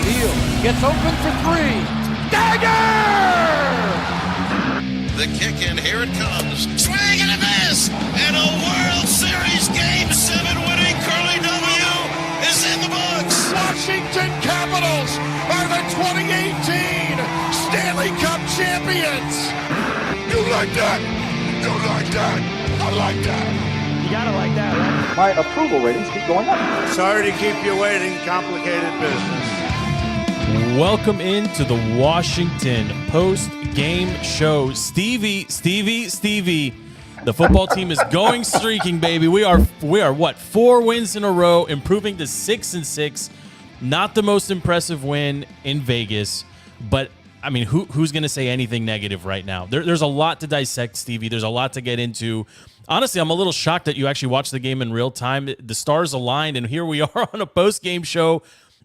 Hill gets open for three. Dagger! The kick, and here it comes. Swing and a miss! And a World Series Game 7 winning Curly W is in the books. Washington Capitals are the 2018 Stanley Cup champions. You like that? You like that? I like that. You gotta like that, right? My approval ratings keep going up. Sorry to keep you waiting. Complicated business. Welcome into the Washington Post-Game Show. Stevie. The football team is going streaking, baby. We are what? 4 wins in a row, improving to 6-6. Not the most impressive win in Vegas, but I mean, who's going to say anything negative right now? There's a lot to dissect, Stevie. There's a lot to get into. Honestly, I'm a little shocked that you actually watched the game in real time. The stars aligned, and here we are on a post-game show,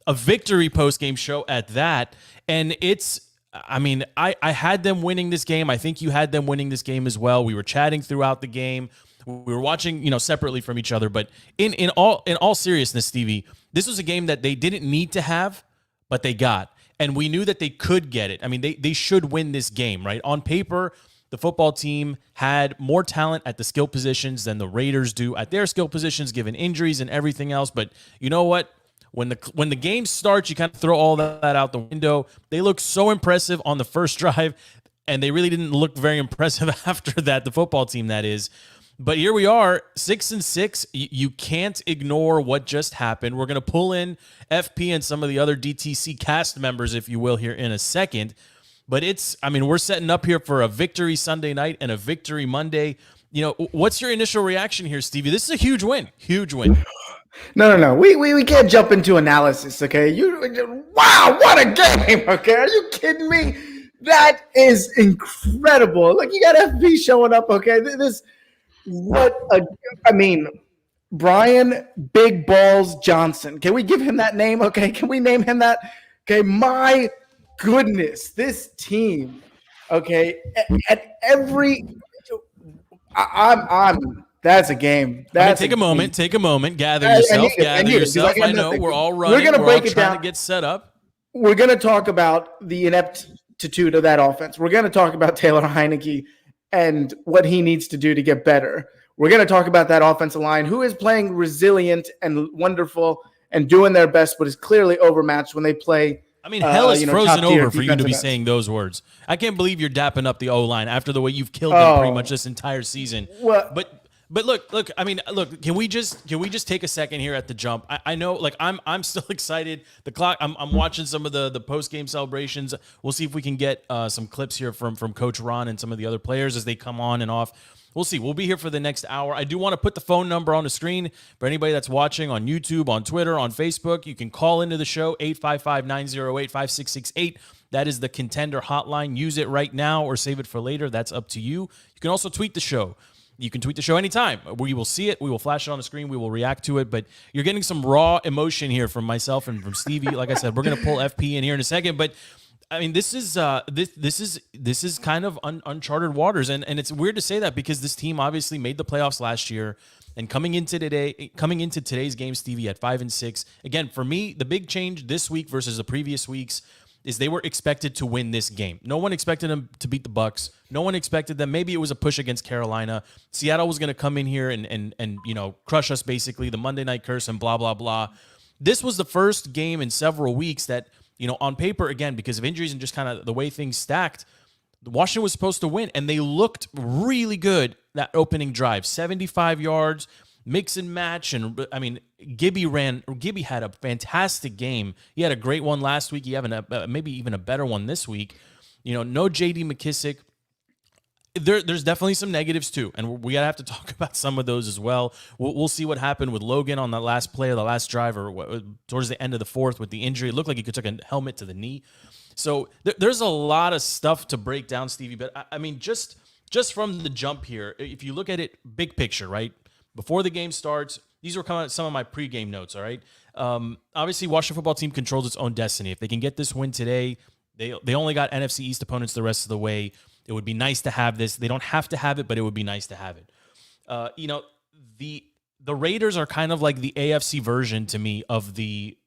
a victory post-game show at that. And it's, I mean, I had them winning this game. I think you had them winning this game as well. We were chatting throughout the game. We were watching, separately from each other. But in all seriousness, Stevie, this was a game that they didn't need to have, but they got. And we knew that they could get it. I mean, they should win this game, right? On paper, the football team had more talent at the skill positions than the Raiders do at their skill positions, given injuries and everything else. But you know what? When the game starts, you kind of throw all that out the window. They look so impressive on the first drive, and they really didn't look very impressive after that, the football team, that is. But here we are, 6-6. You can't ignore what just happened. We're going to pull in FP and some of the other DTC cast members, if you will, here in a second. But we're setting up here for a victory Sunday night and a victory Monday. What's your initial reaction here, Stevie? This is a huge win. Huge win. No. We can't jump into analysis, okay? Wow, what a game, okay? Are you kidding me? That is incredible. Look, you got FP showing up, okay? Brian Big Balls Johnson. Can we give him that name, okay? Can we name him that? Okay, my goodness, this team, okay, at every that's a game. Take a moment, gather yourself, I know we're all running. We're going to break it down. Trying to get set up. We're going to talk about the ineptitude of that offense. We're going to talk about Taylor Heineke and what he needs to do to get better. We're going to talk about that offensive line, who is playing resilient and wonderful and doing their best, but is clearly overmatched when they play. I mean, hell is frozen over for you to be saying those words. I can't believe you're dapping up the O-line after the way you've killed them pretty much this entire season. Well, But look. Can we just take a second here at the jump? I know, I'm still excited. The clock. I'm watching some of the post game celebrations. We'll see if we can get some clips here from Coach Ron and some of the other players as they come on and off. We'll see. We'll be here for the next hour. I do want to put the phone number on the screen for anybody that's watching on YouTube, on Twitter, on Facebook. You can call into the show, 855-908-5668. That is the Contender hotline. Use it right now or save it for later. That's up to you. You can also tweet the show. You can tweet the show anytime. We will see it. We will flash it on the screen. We will react to it. But you're getting some raw emotion here from myself and from Stevie. Like I said, we're going to pull FP in here in a second. But I mean, this is kind of uncharted waters, and it's weird to say that because this team obviously made the playoffs last year, and coming into today's game, Stevie, at 5-6. Again, for me, the big change this week versus the previous weeks is they were expected to win this game. No one expected them to beat the Bucs. No one expected them. Maybe it was a push against Carolina. Seattle was going to come in here and crush us, basically, the Monday night curse and blah blah blah. This was the first game in several weeks that, on paper, again, because of injuries and just kind of the way things stacked, Washington was supposed to win, and they looked really good that opening drive. 75 yards, mix and match, and I mean, Gibby had a fantastic game. He had a great one last week. He had maybe even a better one this week. No J.D. McKissick. There's definitely some negatives too, and we gotta have to talk about some of those as well. We'll see what happened with Logan on the last play of the last drive, or towards the end of the fourth with the injury. It looked like he took a helmet to the knee. So there's a lot of stuff to break down, Stevie. But I mean, just from the jump here, if you look at it big picture, right before the game starts, these were some of my pregame notes. All right, obviously, Washington football team controls its own destiny. If they can get this win today, they only got NFC East opponents the rest of the way. It would be nice to have this. They don't have to have it, but it would be nice to have it. The Raiders are kind of like the AFC version to me of the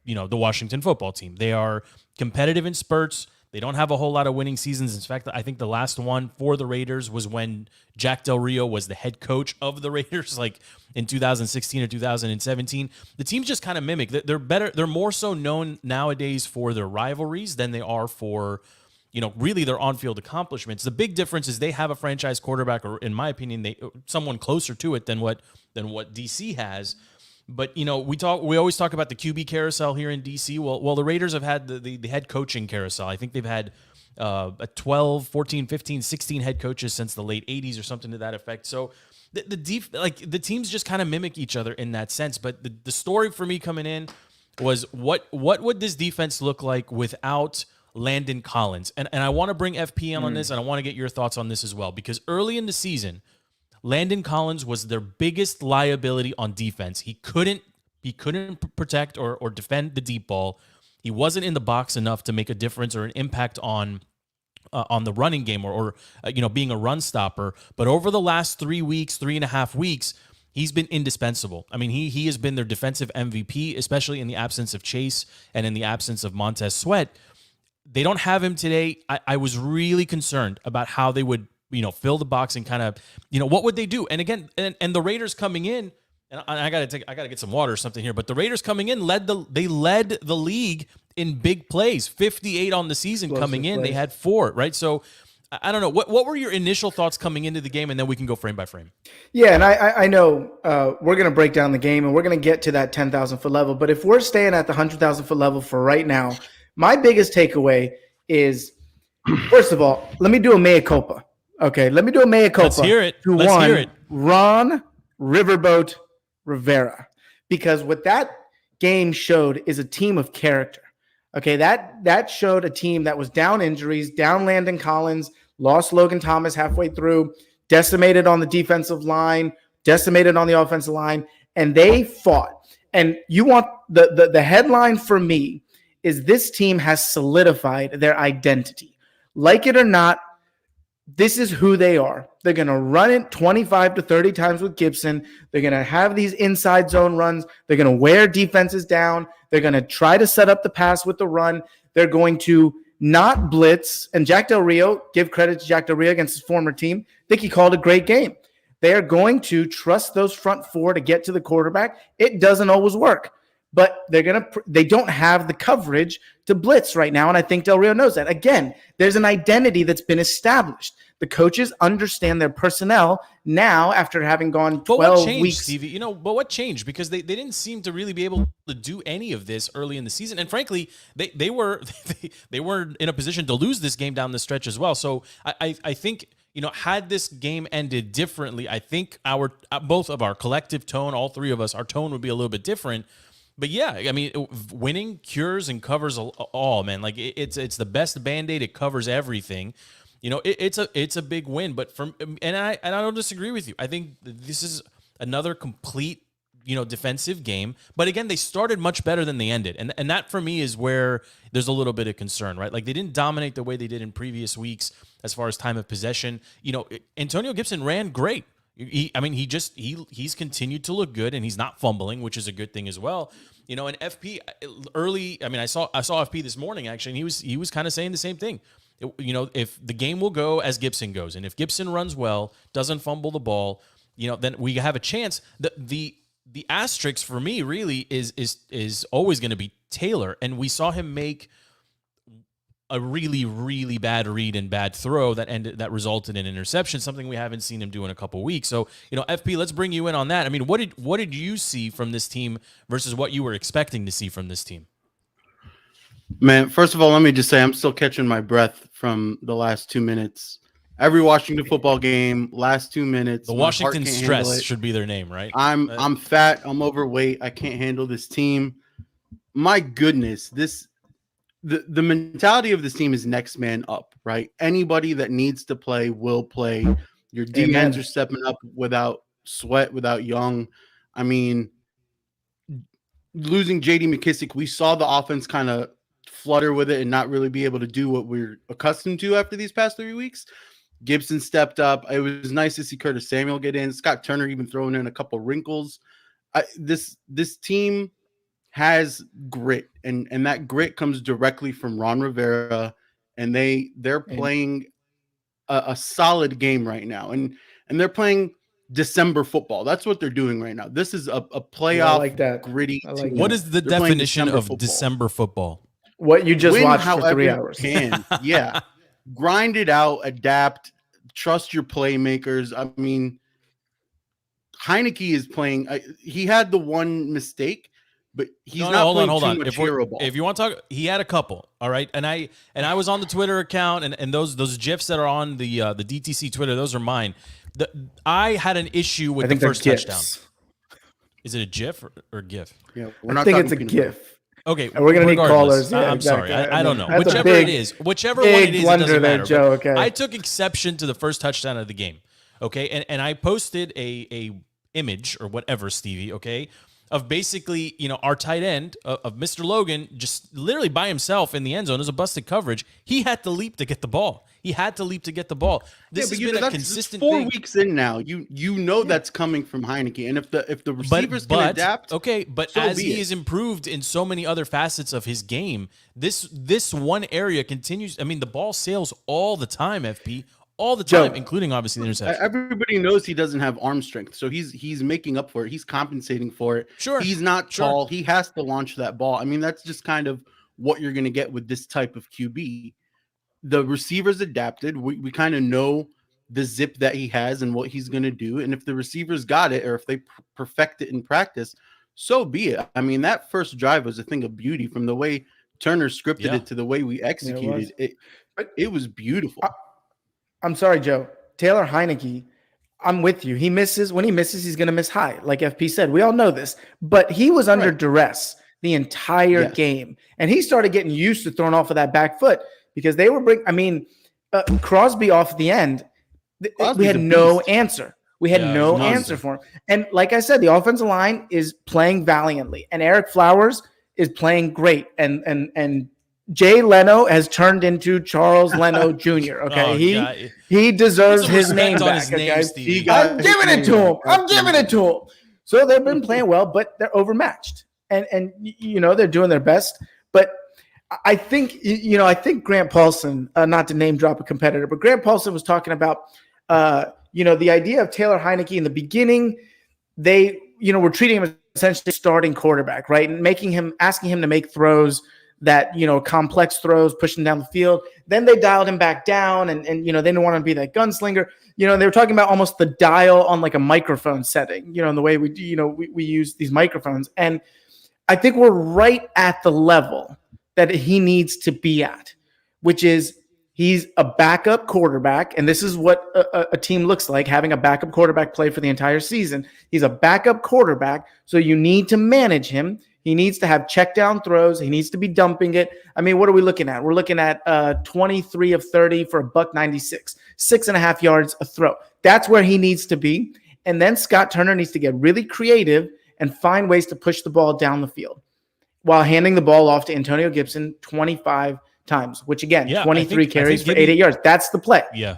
Washington football team. They are competitive in spurts. They don't have a whole lot of winning seasons. In fact, I think the last one for the Raiders was when Jack Del Rio was the head coach of the Raiders, like in 2016 or 2017. The teams just kind of mimic. They're better. They're more so known nowadays for their rivalries than they are for, really their on-field accomplishments. The big difference is they have a franchise quarterback, or in my opinion, someone closer to it than what DC has. But we always talk about the QB carousel here in DC. Well, the Raiders have had the head coaching carousel. I think they've had 12, 14, 15, 16 head coaches since the late 80s or something to that effect. So the teams just kind of mimic each other in that sense. But the story for me coming in was what would this defense look like without Landon Collins? And I want to bring FP on this, and I want to get your thoughts on this as well, because early in the season, Landon Collins was their biggest liability on defense. He couldn't protect or defend the deep ball. He wasn't in the box enough to make a difference or an impact on the running game or being a run stopper. But over the last 3.5 weeks, he's been indispensable. I mean, he has been their defensive MVP, especially in the absence of Chase and in the absence of Montez Sweat. They don't have him today. I was really concerned about how they would fill the box and kind of, what would they do? And again, and the Raiders coming in, and I gotta get some water or something here, but the Raiders coming in led the league in big plays, 58 on the season coming in. They had 4, right? So I don't know. What were your initial thoughts coming into the game? And then we can go frame by frame. Yeah, and I know we're going to break down the game and we're going to get to that 10,000 foot level. But if we're staying at the 100,000 foot level for right now, my biggest takeaway is, first of all, let me do a mea culpa. Okay, let me do a mea culpa. Let's hear it. Let's hear it. Ron Riverboat Rivera. Because what that game showed is a team of character. Okay, that showed a team that was down injuries, down Landon Collins, lost Logan Thomas halfway through, decimated on the defensive line, decimated on the offensive line, and they fought. And you want the headline for me is this team has solidified their identity. Like it or not, this is who they are. They're going to run it 25 to 30 times with Gibson. They're going to have these inside zone runs. They're going to wear defenses down. They're going to try to set up the pass with the run. They're going to not blitz. And Jack Del Rio, give credit to Jack Del Rio against his former team. I think he called a great game. They are going to trust those front 4 to get to the quarterback. It doesn't always work, but they don't have the coverage to blitz right now, and I think Del Rio knows that. Again, there's an identity that's been established. The coaches understand their personnel now after having gone 12 weeks. Stevie? But what changed? Because they didn't seem to really be able to do any of this early in the season, and frankly, they were in a position to lose this game down the stretch as well. So I think, had this game ended differently, I think both of our collective tone, all three of us, our tone would be a little bit different. But yeah, I mean, winning cures and covers all, man. Like it's the best Band-Aid. It covers everything. It's a big win. But I don't disagree with you. I think this is another complete, defensive game. But again, they started much better than they ended, and that for me is where there's a little bit of concern, right? Like they didn't dominate the way they did in previous weeks as far as time of possession. Antonio Gibson ran great. He's continued to look good, and he's not fumbling, which is a good thing as well. And FP early. I mean, I saw FP this morning actually, and he was kind of saying the same thing. If the game will go as Gibson goes, and if Gibson runs well, doesn't fumble the ball, then we have a chance. The asterisk for me really is always going to be Taylor, and we saw him make a really, really bad read and bad throw that resulted in an interception, something we haven't seen him do in a couple weeks. So, FP, let's bring you in on that. I mean, what did you see from this team versus what you were expecting to see from this team? Man, first of all, let me just say I'm still catching my breath from the last 2 minutes. Every Washington football game, last 2 minutes. The Washington Stress should be their name, right? I'm fat. I'm overweight. I can't handle this team. My goodness, the mentality of this team is next man up, right? Anybody that needs to play will play. Your D-ends are stepping up without Sweat, without Young. Losing J.D. McKissick, we saw the offense kind of flutter with it and not really be able to do what we're accustomed to after these past 3 weeks. Gibson stepped up. It was nice to see Curtis Samuel get in. Scott Turner even throwing in a couple wrinkles. This team has grit, and that grit comes directly from Ron Rivera, and they're playing a solid game right now, and they're playing December football. That's what they're doing right now. This is a playoff gritty team. What is the definition of December football? What you just Win watched for 3 hours. Can. Yeah. Grind it out, adapt, trust your playmakers. I mean, Heineke is playing. He had the one mistake, but he's not playing too much hero ball. If you want to talk, he had a couple. All right, and I was on the Twitter account, and those gifs that are on the DTC Twitter, those are mine. I had an issue with the first touchdown. Is it a GIF or GIF? Yeah, I think it's a GIF. Okay, and we're gonna need callers. Yeah, I'm exactly. sorry, I don't know. Whichever one it is, it doesn't matter. Joe, okay. I took exception to the first touchdown of the game. Okay, and I posted a image or whatever, Stevie. Okay, of basically, our tight end of Mr. Logan just literally by himself in the end zone. It was a busted coverage. He had to leap to get the ball. This has been a consistent 4 thing. weeks in now. You know that's coming from Heineke, and if the receivers can adapt, okay. But so as he has improved in so many other facets of his game, this one area continues. I mean, the ball sails all the time, FP. All the time, including obviously the interception. Everybody knows he doesn't have arm strength, so he's making up for it. He's compensating for it. Sure, he's not tall. He has to launch that ball. I mean, that's just kind of what you're going to get with this type of QB. The receivers adapted. We kind of know the zip that he has and what he's going to do. And if the receivers got it, or if they perfect it in practice, so be it. I mean, that first drive was a thing of beauty, from the way Turner scripted it to the way we executed it. It was beautiful. I'm sorry, Joe. Taylor Heineke, I'm with you. When he misses, he's going to miss high. Like FP said, we all know this. But he was under duress the entire game. And he started getting used to throwing off of that back foot because they were Crosby off the end. We had no answer. We had no answer for him. And like I said, the offensive line is playing valiantly. And Eric Flowers is playing great. And Jay Leno has turned into Charles Leno Jr. Okay, he deserves his name back. I'm giving it to him. So they've been playing well, but they're overmatched, and they're doing their best. But I think Grant Paulson, not to name drop a competitor, but Grant Paulson was talking about the idea of Taylor Heineke in the beginning. They were treating him as essentially starting quarterback, right, and asking him to make throws that, complex throws, pushing down the field. Then they dialed him back down and they didn't want to be that gunslinger. They were talking about almost the dial on like a microphone setting, in the way we use these microphones. And I think we're right at the level that he needs to be at, which is he's a backup quarterback. And this is what a team looks like, having a backup quarterback play for the entire season. He's a backup quarterback. So you need to manage him. He needs to have check down throws. He needs to be dumping it. I mean, what are we looking at? We're looking at 23 of 30 for $196, 6.5 yards a throw. That's where he needs to be. And then Scott Turner needs to get really creative and find ways to push the ball down the field while handing the ball off to Antonio Gibson 25 times, which again, 23 carries for 88 yards. That's the play. Yeah.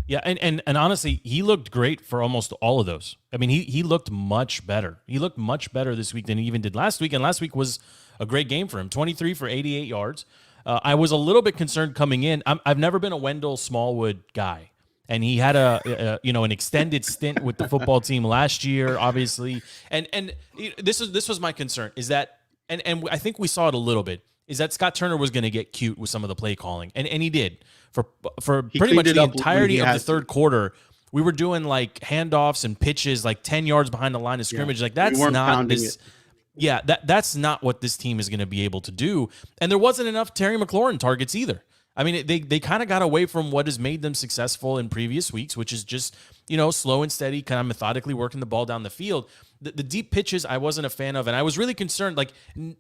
Yeah, and honestly, he looked great for almost all of those. I mean, he looked much better. He looked much better this week than he even did last week, and last week was a great game for him. 23 for 88 yards. I was a little bit concerned coming in. I've never been a Wendell Smallwood guy, and he had an extended stint with the football team last year, obviously. And this was my concern is that, and I think we saw it a little bit, is that Scott Turner was going to get cute with some of the play calling, and he did. For pretty much the entirety of the third quarter, we were doing like handoffs and pitches like 10 yards behind the line of scrimmage. Like that's not this. Yeah, that's not what this team is going to be able to do. And there wasn't enough Terry McLaurin targets either. I mean, they kind of got away from what has made them successful in previous weeks, which is just, slow and steady, kind of methodically working the ball down the field. The deep pitches I wasn't a fan of, and I was really concerned. Like,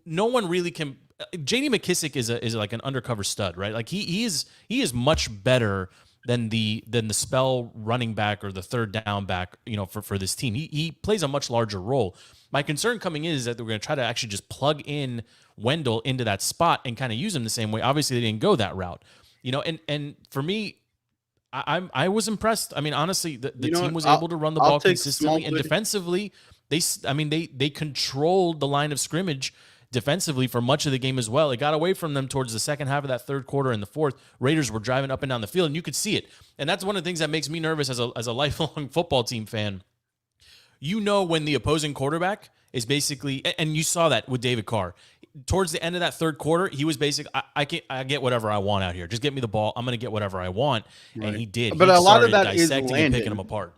no one really can. J.D. McKissick is like an undercover stud, right? Like he is much better than the spell running back or the third down back, for this team. He plays a much larger role. My concern coming in is that we're going to try to actually just plug in Wendell into that spot and kind of use him the same way. Obviously, they didn't go that route, and for me, I was impressed. I mean, honestly, the team was able to run the ball consistently and defensively. They controlled the line of scrimmage defensively for much of the game as well. It got away from them towards the second half of that third quarter and the fourth. Raiders were driving up and down the field, and you could see it. And that's one of the things that makes me nervous as a lifelong football team fan. When the opposing quarterback is basically, and you saw that with David Carr, towards the end of that third quarter, he was basically, I get whatever I want out here. Just get me the ball. I'm going to get whatever I want. Right. And he did. But a lot of that is dissecting and picking them apart.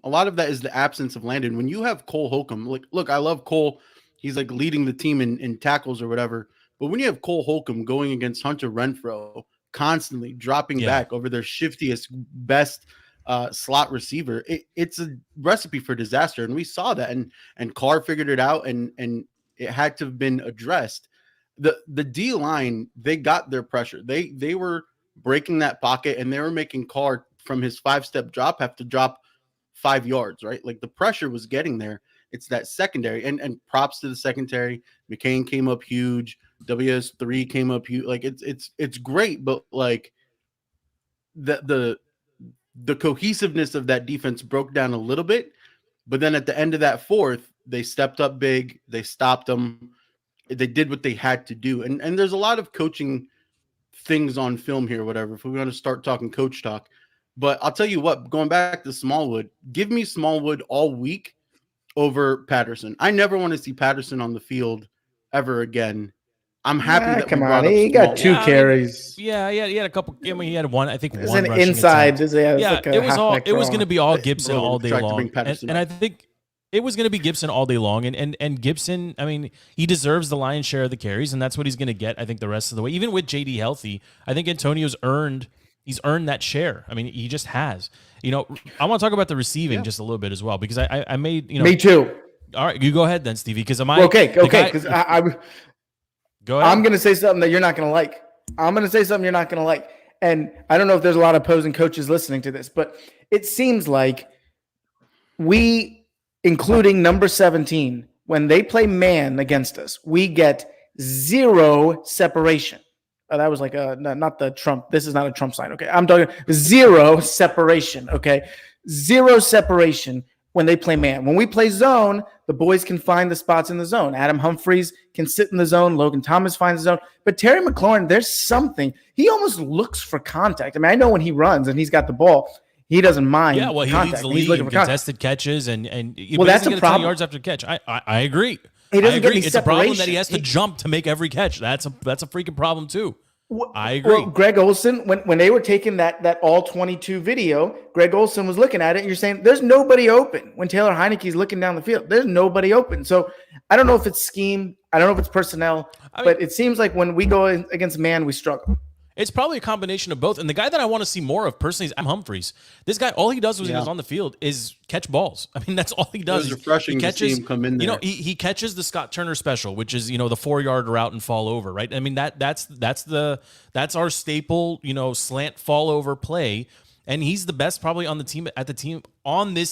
A lot of that is the absence of Landon. When you have Cole Holcomb, look, I love Cole. He's like leading the team in tackles or whatever. But when you have Cole Holcomb going against Hunter Renfrow, constantly dropping back over their shiftiest, best slot receiver, it's a recipe for disaster. And we saw that. And Carr figured it out, and it had to have been addressed. The D line, they got their pressure. They were breaking that pocket, and they were making Carr from his 5-step drop have to drop 5 yards, right? Like the pressure was getting there. It's that secondary, and props to the secondary. McCain came up huge. WS3 came up huge. Like it's great, but like the cohesiveness of that defense broke down a little bit. But then at the end of that fourth, they stepped up big. They stopped them. They did what they had to do. And there's a lot of coaching things on film here, whatever, if we want to start talking coach talk. But I'll tell you what, going back to Smallwood, give me Smallwood all week over Patterson. I never want to see Patterson on the field ever again. I'm happy that come on. He got 2 carries. He had a couple. I mean, he had one. I think it was one an inside. It was going to be all Gibson all day long, and I think it was going to be Gibson all day long. And Gibson, I mean, he deserves the lion's share of the carries, and that's what he's going to get. I think the rest of the way, even with JD healthy, I think Antonio's earned that share. I mean, he just has. I want to talk about the receiving just a little bit as well, because I made, Me too. All right, you go ahead then, Stevie, because okay, because go ahead. I'm going to say something that you're not going to like. And I don't know if there's a lot of opposing coaches listening to this, but it seems like we, including number 17, when they play man against us, we get 0 separation. That was like not the Trump. This is not a Trump sign. Okay. I'm talking 0 separation. Okay. 0 separation when they play man. When we play zone, the boys can find the spots in the zone. Adam Humphries can sit in the zone. Logan Thomas finds the zone. But Terry McLaurin, there's something. He almost looks for contact. I mean, I know when he runs and he's got the ball, he doesn't mind. Yeah, well, he leads the league in contested catches and that's a problem. 10 yards after catch. I agree. He doesn't get any It's separation. a problem that he has to jump to make every catch. That's a freaking problem too. I agree. Well, Greg Olsen, when they were taking that all 22 video, Greg Olsen was looking at it, and you're saying there's nobody open. When Taylor Heineke's looking down the field, there's nobody open. So I don't know if it's scheme, I don't know if it's personnel, but it seems like when we go against man, we struggle. It's probably a combination of both. And the guy that I want to see more of personally is Adam Humphries. This guy, all he does when he's on the field is catch balls. I mean, that's all he does. It's refreshing to see him come in there. He catches the Scott Turner special, which is, the 4-yard route and fall over, right? I mean, that's our staple, slant fall over play. And he's the best probably on this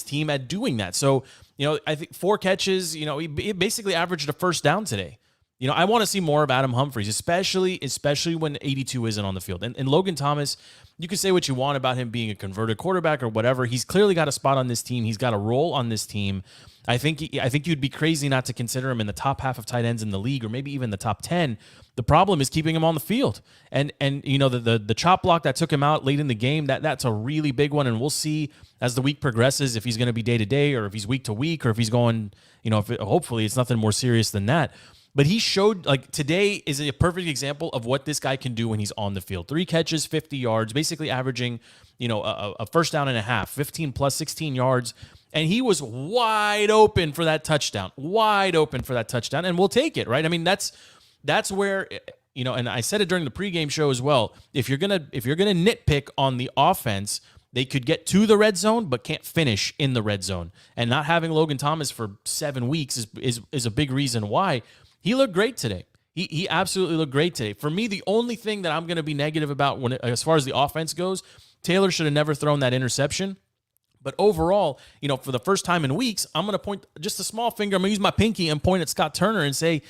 team at doing that. So, I think 4 catches, he basically averaged a first down today. I want to see more of Adam Humphries, especially when 82 isn't on the field. And Logan Thomas, you can say what you want about him being a converted quarterback or whatever. He's clearly got a spot on this team. He's got a role on this team. I think you'd be crazy not to consider him in the top half of tight ends in the league, or maybe even the top 10. The problem is keeping him on the field. And the chop block that took him out late in the game, that's a really big one. And we'll see as the week progresses if he's going to be day to day, or if he's week to week, or if he's going, hopefully it's nothing more serious than that. But he showed, today is a perfect example of what this guy can do when he's on the field. 3 catches, 50 yards, basically averaging, a first down and a half, 15 plus 16 yards. And he was wide open for that touchdown, and we'll take it, right? I mean, that's where, and I said it during the pregame show as well. If you're gonna nitpick on the offense, they could get to the red zone, but can't finish in the red zone. And not having Logan Thomas for 7 weeks is a big reason why. He looked great today. He absolutely looked great today. For me, the only thing that I'm going to be negative about as far as the offense goes Taylor should have never thrown that interception. But overall, for the first time in weeks, I'm going to point just a small finger. I'm going to use my pinky and point at Scott Turner and say,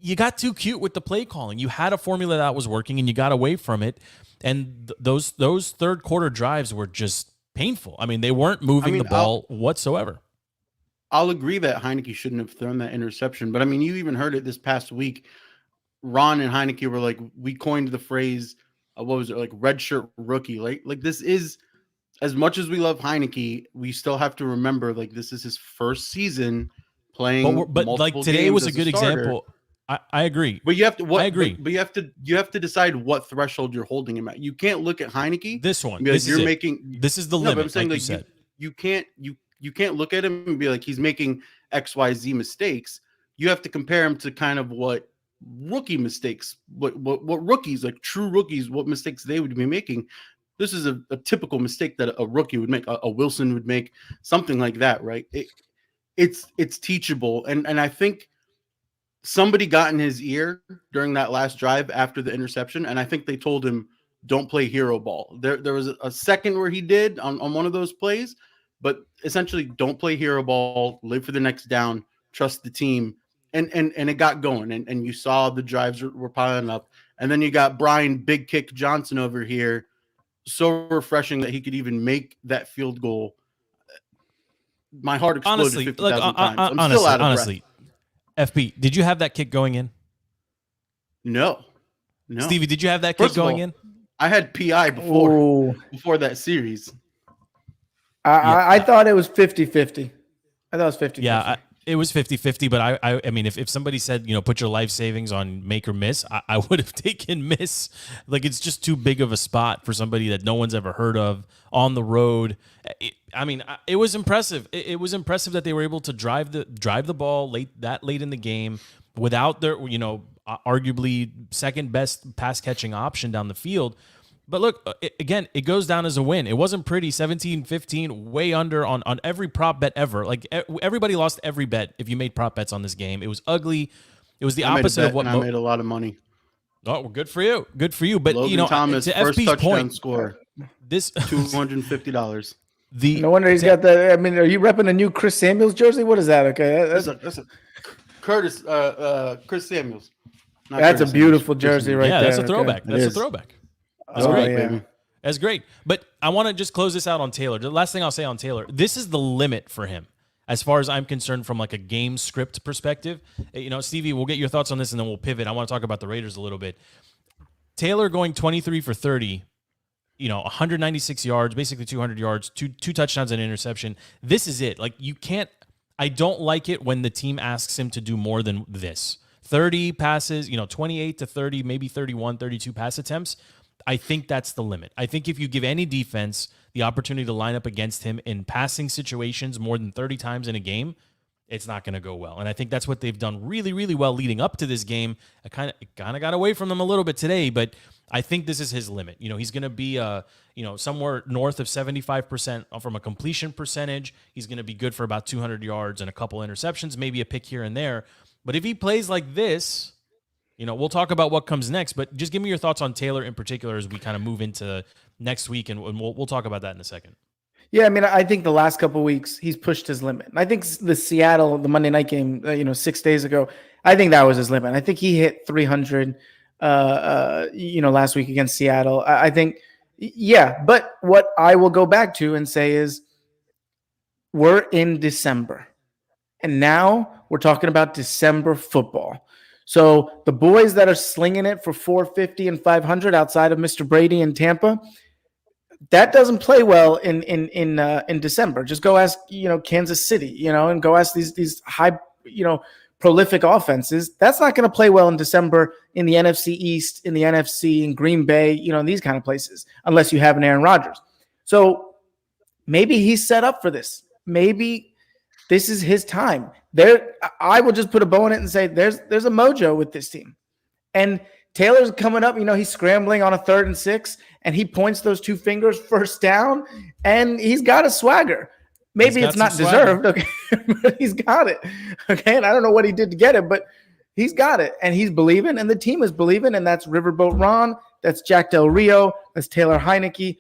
you got too cute with the play calling. You had a formula that was working and you got away from it. And those third quarter drives were just painful. I mean, they weren't moving the ball whatsoever. I'll agree that Heineke shouldn't have thrown that interception. But I mean, you even heard it this past week. Ron and Heineke were like, we coined the phrase, what was it, like redshirt rookie. Like this is, as much as we love Heineke, we still have to remember, like, this is his first season playing. But like today was a good example. I agree. But you have to. I agree. But you have to decide what threshold you're holding him at. You can't look at Heineke. This one. This is this is the limit. I'm saying, like you said. You can't look at him and be like he's making XYZ mistakes. You have to compare him to kind of what rookie mistakes, what rookies, like true rookies, what mistakes they would be making. This is a typical mistake that a rookie would make, a Wilson would make, something like that, right? It's teachable. And I think somebody got in his ear during that last drive after the interception, and I think they told him, don't play hero ball. There was a second where he did on one of those plays, but essentially don't play hero ball, live for the next down, trust the team. And it got going, and you saw the drives were piling up. And then you got Brian Big Kick Johnson over here, so refreshing that he could even make that field goal. My heart exploded 50,000 times. I'm still out of breath. FB, did you have that kick going in? No. Stevie, did you have that kick going in? I had PI before that series. I thought it was 50-50. I thought it was 50-50. Yeah, it was 50-50, but I mean, if somebody said, put your life savings on make or miss, I would have taken miss. Like, it's just too big of a spot for somebody that no one's ever heard of on the road. It was impressive. It was impressive that they were able to drive the ball late in the game without their, arguably second best pass catching option down the field. But look, it goes down as a win. It wasn't pretty. 17-15, way under on every prop bet ever. Like, everybody lost every bet if you made prop bets on this game. It was ugly. It was the opposite of what I made a lot of money. Oh, well, good for you. Good for you. But Logan Thomas, to first FB's touchdown point, score. This $250. No wonder he's got the. I mean, are you repping a new Chris Samuels jersey? What is that? Okay, that's Chris Samuels. That's a beautiful jersey right there. Yeah, that's a throwback. That's a throwback. That's great, baby. That's great. But I want to just close this out on Taylor. The last thing I'll say on Taylor, this is the limit for him, as far as I'm concerned, from like a game script perspective. Stevie, we'll get your thoughts on this and then we'll pivot. I want to talk about the Raiders a little bit. Taylor going 23 for 30, 196 yards, basically 200 yards, two touchdowns and an interception. This is it. Like, I don't like it when the team asks him to do more than this. 30 passes, 28 to 30, maybe 31, 32 pass attempts. I think that's the limit. I think if you give any defense the opportunity to line up against him in passing situations more than 30 times in a game, it's not going to go well. And I think that's what they've done really, really well leading up to this game. I kind of got away from them a little bit today, but I think this is his limit. He's going to be somewhere north of 75% from a completion percentage. He's going to be good for about 200 yards and a couple interceptions, maybe a pick here and there. But if he plays like this, we'll talk about what comes next, but just give me your thoughts on Taylor in particular as we kind of move into next week, and we'll talk about that in a second. Yeah, I mean, I think the last couple of weeks he's pushed his limit. I think the Monday night game, 6 days ago, I think that was his limit. I think he hit 300, last week against Seattle. I think, yeah, but what I will go back to and say is we're in December, and now we're talking about December football. So the boys that are slinging it for 450 and 500 outside of Mr. Brady in Tampa, that doesn't play well in December. Just go ask, Kansas City, and go ask these high, prolific offenses. That's not going to play well in December in the NFC East, in the NFC, in Green Bay, in these kind of places, unless you have an Aaron Rodgers. So maybe he's set up for this. Maybe this is his time. I will just put a bow on it and say there's a mojo with this team. And Taylor's coming up, he's scrambling on a 3rd and 6, and he points those two fingers first down, and he's got a swagger. Maybe it's not deserved, okay, but he's got it, okay? And I don't know what he did to get it, but he's got it, and he's believing, and the team is believing, and that's Riverboat Ron, that's Jack Del Rio, that's Taylor Heineke.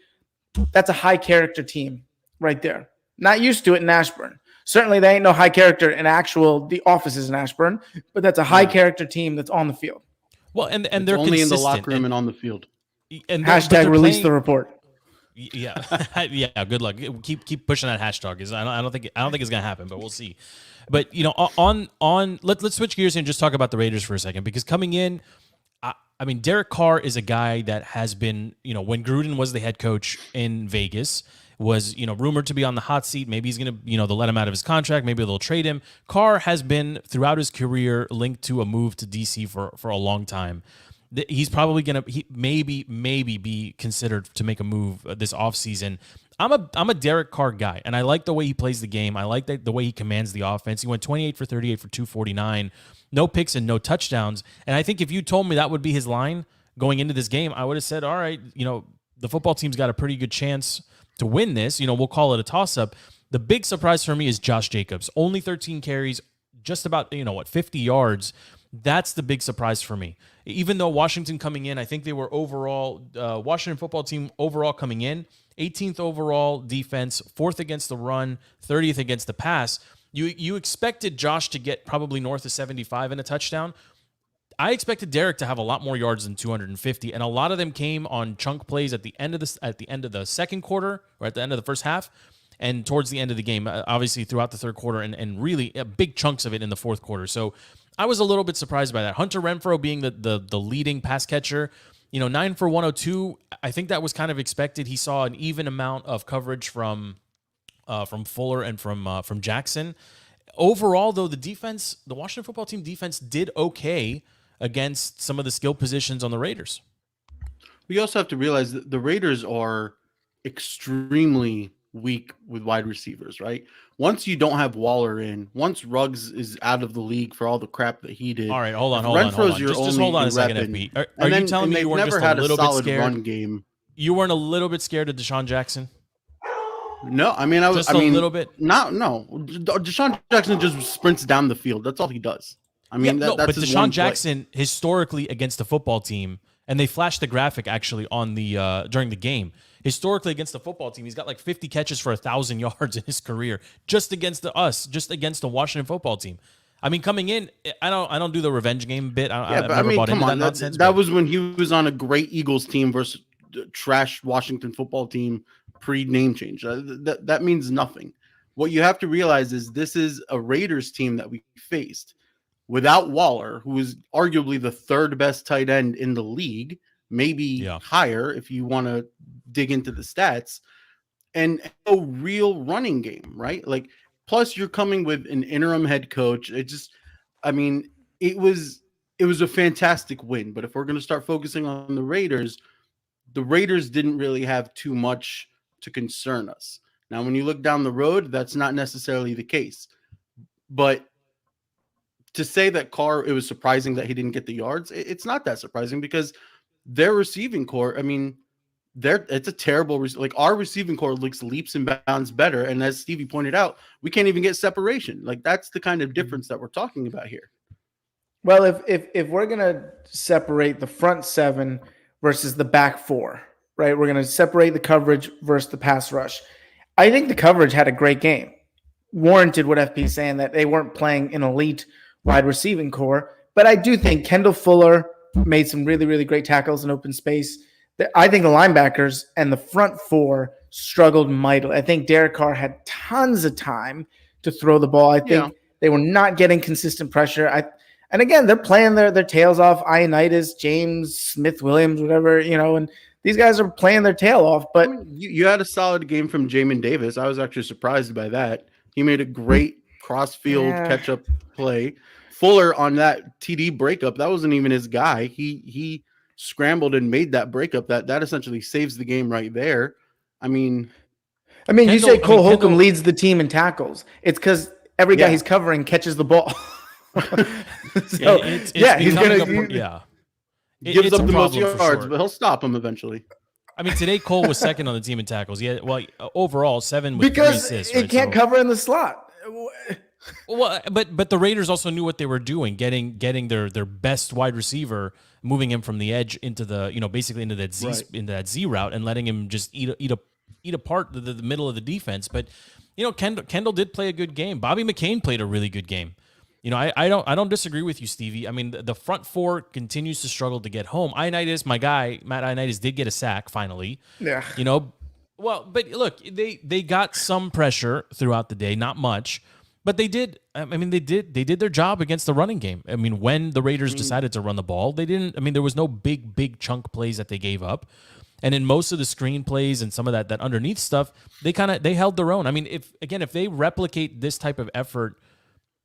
That's a high character team right there. Not used to it in Ashburn. Certainly, they ain't no high character in the offices in Ashburn, but that's a high character team that's on the field. Well, and It's they're only in the consistent, locker room and on the field. and Hashtag release the report. Yeah, yeah. Good luck. Keep pushing that hashtag. I don't think it's gonna happen, but we'll see. But let's switch gears and just talk about the Raiders for a second, because coming in, I mean, Derek Carr is a guy that has been, when Gruden was the head coach in Vegas, was, rumored to be on the hot seat. Maybe he's going to, they'll let him out of his contract. Maybe they'll trade him. Carr has been, throughout his career, linked to a move to DC for a long time. He's probably going to maybe be considered to make a move this offseason. I'm a Derek Carr guy, and I like the way he plays the game. I like the way he commands the offense. He went 28 for 38 for 249, no picks and no touchdowns. And I think if you told me that would be his line going into this game, I would have said, all right, the football team's got a pretty good chance to win this. We'll call it a toss-up. The big surprise for me is Josh Jacobs. Only 13 carries, just about, 50 yards. That's the big surprise for me. Even though Washington coming in, I think they were overall, Washington football team overall coming in, 18th overall defense, 4th against the run, 30th against the pass. You expected Josh to get probably north of 75 and a touchdown. I expected Derek to have a lot more yards than 250, and a lot of them came on chunk plays at the end of the second quarter, or at the end of the first half, and towards the end of the game, obviously throughout the third quarter, and really big chunks of it in the fourth quarter. So I was a little bit surprised by that. Hunter Renfrow being the leading pass catcher, 9 for 102. I think that was kind of expected. He saw an even amount of coverage from Fuller and from Jackson. Overall, though, the Washington football team defense did okay against some of the skill positions on the Raiders. We also have to realize that the Raiders are extremely weak with wide receivers, right? Once you don't have Waller in, once Ruggs is out of the league for all the crap that he did. All right, hold on. Just hold on a second, FB. Are you telling me you weren't just a little bit scared? Run game. You weren't a little bit scared of Deshaun Jackson? No, I mean, a little bit. No. Deshaun Jackson just sprints down the field. That's all he does. I mean, that's but his Deshaun Jackson historically against the football team, and they flashed the graphic actually on the during the game. Historically against the football team, he's got like 50 catches for 1,000 yards in his career just against the Washington football team. I mean, coming in, I don't do the revenge game bit. I've never bought into that nonsense. That was when he was on a great Eagles team versus trash Washington football team pre-name change. That means nothing. What you have to realize is this is a Raiders team that we faced without Waller, who is arguably the third best tight end in the league, maybe higher if you want to dig into the stats, and a real running game, right? Like, plus you're coming with an interim head coach. It was a fantastic win. But if we're going to start focusing on the Raiders didn't really have too much to concern us. Now, when you look down the road, that's not necessarily the case. But to say that Carr, it was surprising that he didn't get the yards, it's not that surprising because their receiving core, I mean, it's a terrible, like our receiving core looks leaps and bounds better. And as Stevie pointed out, we can't even get separation. Like that's the kind of difference that we're talking about here. Well, if we're going to separate the front seven versus the back four, right? We're going to separate the coverage versus the pass rush. I think the coverage had a great game. Warranted what FP saying that they weren't playing an elite wide receiving core. But I do think Kendall Fuller made some really, really great tackles in open space. I think the linebackers and the front four struggled mightily. I think Derek Carr had tons of time to throw the ball. I think they were not getting consistent pressure. And again, they're playing their tails off. Ioannidis, James, Smith, Williams, whatever, and these guys are playing their tail off. But you had a solid game from Jamin Davis. I was actually surprised by that. He made a great cross-field catch-up play. Fuller on that TD breakup, that wasn't even his guy. He scrambled and made that breakup. That essentially saves the game right there. I mean, you say Cole Holcomb leads the team in tackles. It's because every guy he's covering catches the ball. So, he's going to gives up the most yards, but he'll stop him eventually. I mean, today Cole was second on the team in tackles. Yeah, well, overall 7 with 3 assists. Because it can't cover in the slot. Well, but the Raiders also knew what they were doing, getting their best wide receiver, moving him from the edge into the basically into that Z route and letting him just eat a eat apart the middle of the defense. But Kendall did play a good game. Bobby McCain played a really good game. I don't disagree with you, Stevie. I mean, the front four continues to struggle to get home. Ioannidis, my guy, Matt Ioannidis, did get a sack finally. Yeah. Well, but look, they got some pressure throughout the day, not much, but they did. I mean, they did their job against the running game. I mean, when the Raiders decided to run the ball, they didn't. I mean, there was no big chunk plays that they gave up, and in most of the screen plays and some of that underneath stuff, they held their own. I mean, if they replicate this type of effort,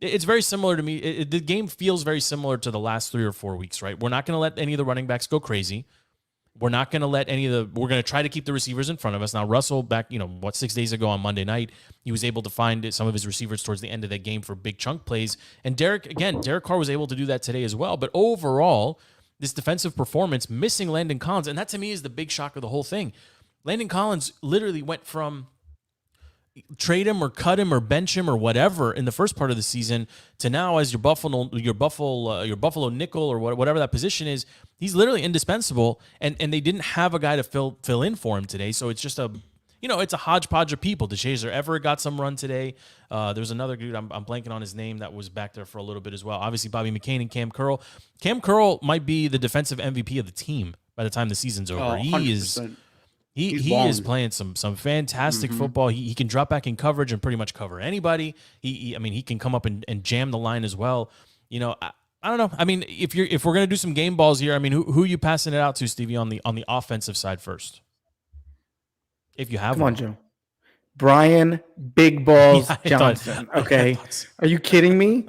it's very similar to me. The game feels very similar to the last 3 or 4 weeks, right? We're not going to let any of the running backs go crazy. We're not going to let we're going to try to keep the receivers in front of us. Now, Russell back, 6 days ago on Monday night, he was able to find some of his receivers towards the end of that game for big chunk plays. And Derek Carr was able to do that today as well. But overall, this defensive performance, missing Landon Collins, and that to me is the big shock of the whole thing. Landon Collins literally went from trade him or cut him or bench him or whatever in the first part of the season to now as your Buffalo nickel or whatever that position is. He's literally indispensable, and they didn't have a guy to fill in for him today. So it's just it's a hodgepodge of people. DeShazer Everett got some run today. There's another dude, I'm blanking on his name, that was back there for a little bit as well. Obviously, Bobby McCain and Cam Curl. Cam Curl might be the defensive MVP of the team by the time the season's over. He is playing some fantastic football. He can drop back in coverage and pretty much cover anybody. He can come up and jam the line as well. I don't know. I mean, if we're gonna do some game balls here, I mean, who are you passing it out to, Stevie, on the offensive side first? If you have Come on, Joe. Brian Big Balls Johnson. Okay. Are you kidding me?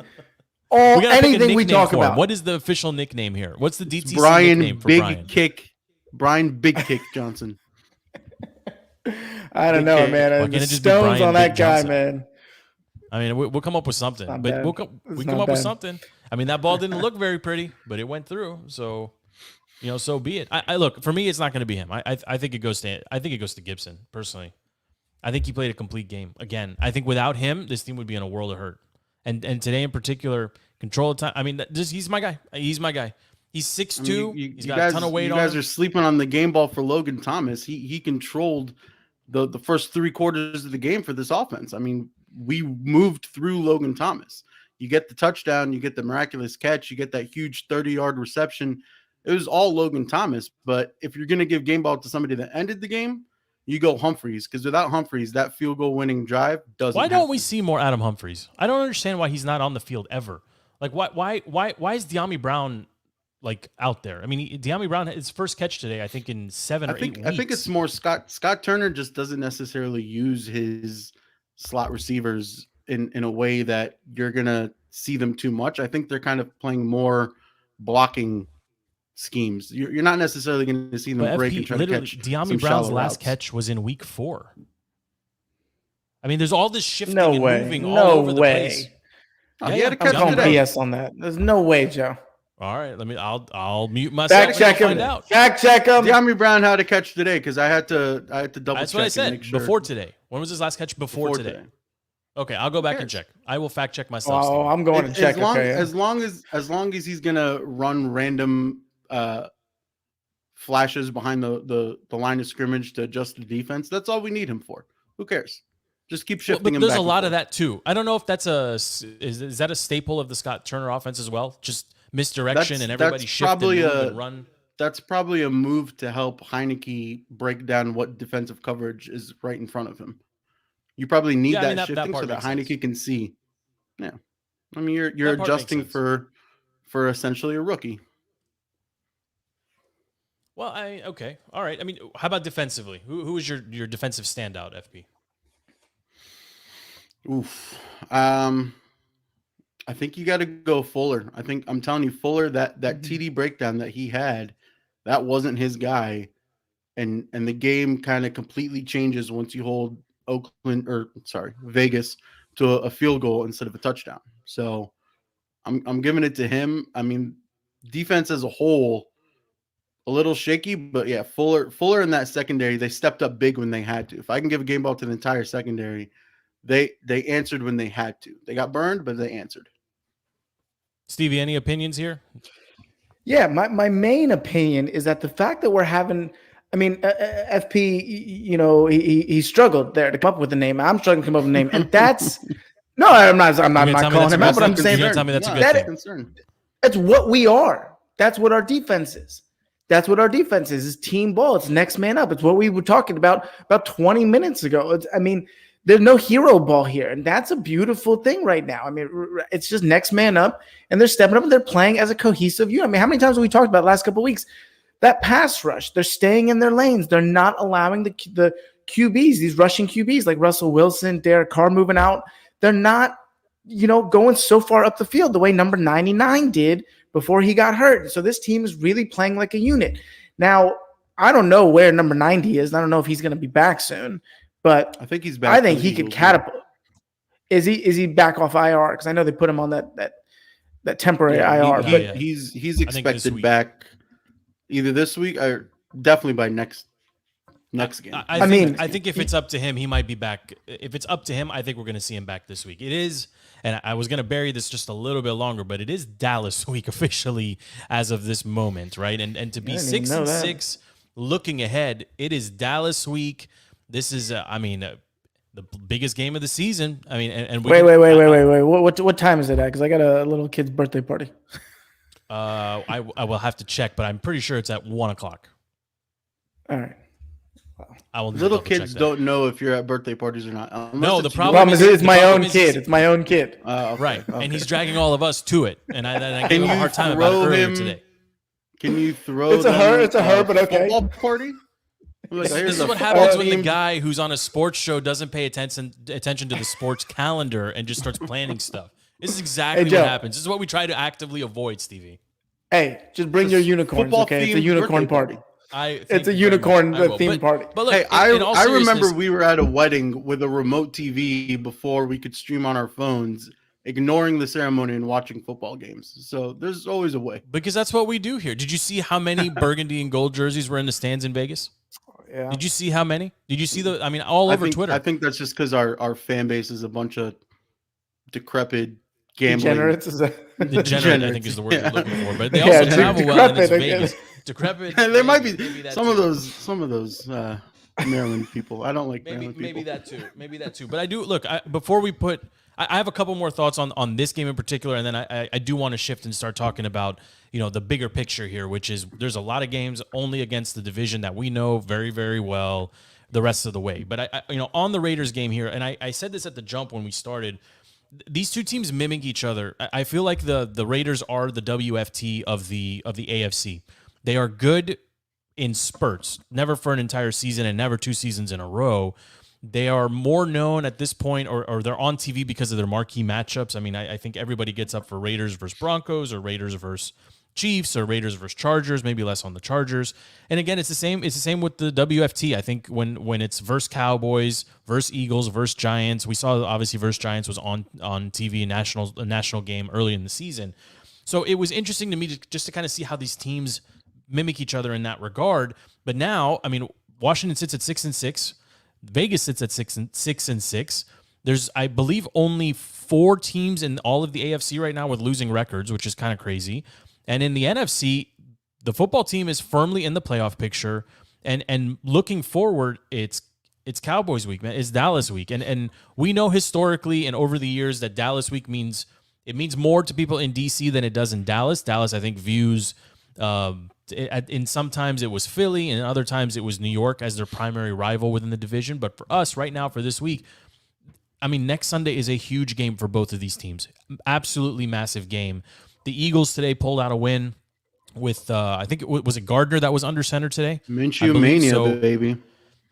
Anything we talk about. What is the official nickname here? What's the DTC nickname for Brian Big Kick Johnson. I don't know, man. The stones on that guy, man. I mean, we'll come up with something, but we come up with something. I mean, that ball didn't look very pretty, but it went through. So, so be it. I look, for me, it's not going to be him. I think it goes to Gibson personally. I think he played a complete game again. I think without him, this team would be in a world of hurt. And today in particular, control of time. I mean, he's my guy. He's my guy. He's 6'2". He's got a ton of weight on him. You guys are sleeping on the game ball for Logan Thomas. He controlled the first 3 quarters of the game for this offense. I mean, we moved through Logan Thomas. You get the touchdown, you get the miraculous catch, you get that huge 30-yard reception. It was all Logan Thomas. But if you're going to give game ball to somebody that ended the game, you go Humphreys, because without Humphreys, that field goal winning drive doesn't. Why don't we see more Adam Humphreys? I don't understand why he's not on the field ever. Like, why is De'Ami Brown out there? I mean, De'Ami Brown, his first catch today, I think in 7 or 8 weeks. I think it's more Scott Turner just doesn't necessarily use his slot receivers in a way that you're gonna see them too much. I think they're kind of playing more blocking schemes. You're not necessarily going to see them break and try to catch. De'Ami Brown's last catch was in week 4. I mean, there's all this shifting and moving all over the place. He had a catch today. BS on that. There's no way, Joe. All right, I'll mute myself. Fact check him. Fact check him. De'Ami Brown had a catch today because I had to double. That's check what I said. Make sure. Before today. When was his last catch? Before today. Okay, I'll go back and check. I will fact check myself. Oh, I'm going to check. As long as he's gonna run random flashes behind the line of scrimmage to adjust the defense, that's all we need him for. Who cares? Just keep shifting him. There's back a lot of that too. I don't know if that's is that a staple of the Scott Turner offense as well? Just misdirection and everybody shift and run. That's probably a move to help Heineke break down what defensive coverage is right in front of him. You probably need that shifting so that Heineke can see. Yeah, I mean you're adjusting for essentially a rookie. Well, okay, all right. I mean, how about defensively? Who is your defensive standout, FP? Oof. I think you got to go Fuller. I'm telling you, Fuller, that TD breakdown that he had, that wasn't his guy, and the game kind of completely changes once you hold Vegas to a field goal instead of a touchdown. So I'm giving it to him. I mean, defense as a whole, a little shaky, but yeah, Fuller in that secondary, they stepped up big when they had to. If I can give a game ball to the entire secondary, they answered when they had to. They got burned, but they answered. Stevie, any opinions here? Yeah, my main opinion is that the fact that we're having I mean, FP, he struggled there to come up with a name. I'm struggling to come up with a name, and that's no, I'm not calling him out, but I'm saying tell me that's a good concern. That's what we are. That's what our defense is. That's what our defense is team ball. It's next man up. It's what we were talking about 20 minutes ago. There's no hero ball here, and that's a beautiful thing right now. I mean, it's just next man up, and they're stepping up and they're playing as a cohesive unit. I mean, how many times have we talked about the last couple of weeks? That pass rush, they're staying in their lanes. They're not allowing the QBs, these rushing QBs like Russell Wilson, Derek Carr moving out. They're not, going so far up the field the way number 99 did before he got hurt. So this team is really playing like a unit. Now, I don't know where number 90 is. I don't know if he's going to be back soon, but I think he's back. I think he could catapult. Is he back off IR? Because I know they put him on that temporary IR. But he's expected back either this week or definitely by next game. I think if it's up to him, he might be back. If it's up to him, I think we're going to see him back this week. It is, and I was going to bury this just a little bit longer, but it is Dallas week officially as of this moment, right? And to be 6-6, looking ahead, it is Dallas week. This is, the biggest game of the season. I mean, and wait. What time is it at? Because I got a little kid's birthday party. I will have to check, but I'm pretty sure it's at 1:00. All right. Little kids don't know if you're at birthday parties or not. No, the problem is it's my own kid. It's my own kid. Right, and he's dragging all of us to it, and I gave him a hard time about it earlier today. Can you throw? It's a her, but okay. Football party. This is what happens when the guy who's on a sports show doesn't pay attention to the sports calendar and just starts planning stuff. This is exactly what happens. This is what we try to actively avoid, Stevie. Hey, just bring your unicorns, okay? It's a unicorn party. It's a unicorn theme party. But look, hey, I remember we were at a wedding with a remote TV before we could stream on our phones, ignoring the ceremony and watching football games. So there's always a way. Because that's what we do here. Did you see how many burgundy and gold jerseys were in the stands in Vegas? Yeah. Did you see how many? Did you see all over Twitter? I think that's just because our fan base is a bunch of decrepit gambling. Degenerate, I think is the word you're looking for. But they also travel well and it's Vegas. Decrepit. And there might be some of those Maryland people. I don't like Maryland people. Maybe that too. But I do look. Before we put, I have a couple more thoughts on this game in particular, and then I do want to shift and start talking about the bigger picture here, which is there's a lot of games only against the division that we know very, very well the rest of the way. But I on the Raiders game here, and I said this at the jump when we started. These two teams mimic each other. I feel like the Raiders are the WFT of the AFC. They are good in spurts, never for an entire season and never 2 seasons in a row. They are more known at this point, or they're on TV because of their marquee matchups. I mean, I think everybody gets up for Raiders versus Broncos or Raiders versus Chiefs or Raiders versus Chargers, maybe less on the Chargers. And again, it's the same with the WFT. I think when it's versus Cowboys, versus Eagles, versus Giants, we saw obviously versus Giants was on TV, a national game early in the season. So it was interesting to me just to kind of see how these teams mimic each other in that regard. But now, I mean, Washington sits at 6-6. Vegas sits at 6-6. There's, I believe, only 4 teams in all of the AFC right now with losing records, which is kind of crazy. And in the NFC, the football team is firmly in the playoff picture. And looking forward, it's Cowboys week, man. It's Dallas week. And we know historically and over the years that Dallas week means more to people in DC than it does in Dallas. Dallas, I think, views in sometimes it was Philly and other times it was New York as their primary rival within the division. But for us right now, for this week, I mean, next Sunday is a huge game for both of these teams. Absolutely massive game. The Eagles today pulled out a win with, I think was it Gardner that was under center today? Minshew Mania, baby.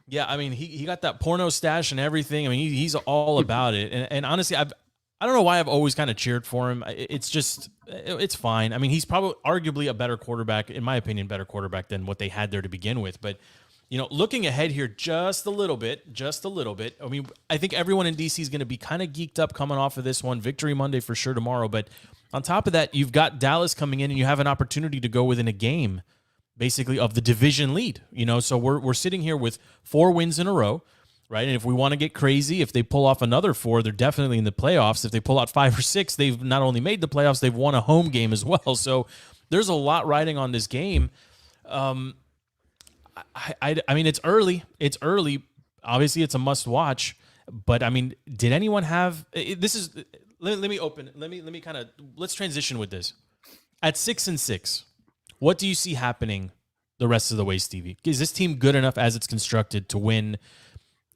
Yeah, I mean, he got that porno stash and everything. I mean, he's all about it. And honestly, I don't know why I've always kind of cheered for him. It's fine. I mean, he's probably arguably a better quarterback, in my opinion, better quarterback than what they had there to begin with. But, looking ahead here just a little bit. I mean, I think everyone in DC is going to be kind of geeked up coming off of this one. Victory Monday for sure tomorrow. But on top of that, you've got Dallas coming in and you have an opportunity to go within a game, basically, of the division lead. So we're sitting here with 4 wins in a row. Right, and if we want to get crazy, if they pull off another 4, they're definitely in the playoffs. If they pull out 5 or 6, they've not only made the playoffs, they've won a home game as well. So there's a lot riding on this game. I mean, it's early. It's early. Obviously, it's a must watch. But I mean, did anyone have this? Is let me open. Let me kind of let's transition with this. At 6-6, what do you see happening the rest of the way, Stevie? Is this team good enough as it's constructed to win,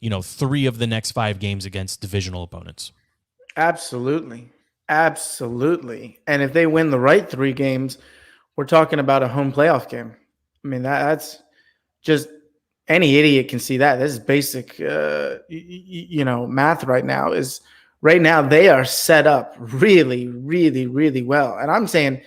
3 of the next 5 games against divisional opponents? Absolutely. Absolutely. And if they win the right 3 games, we're talking about a home playoff game. I mean, that's just any idiot can see that. This is basic, math right now. Right now they are set up really, really, really well. And I'm saying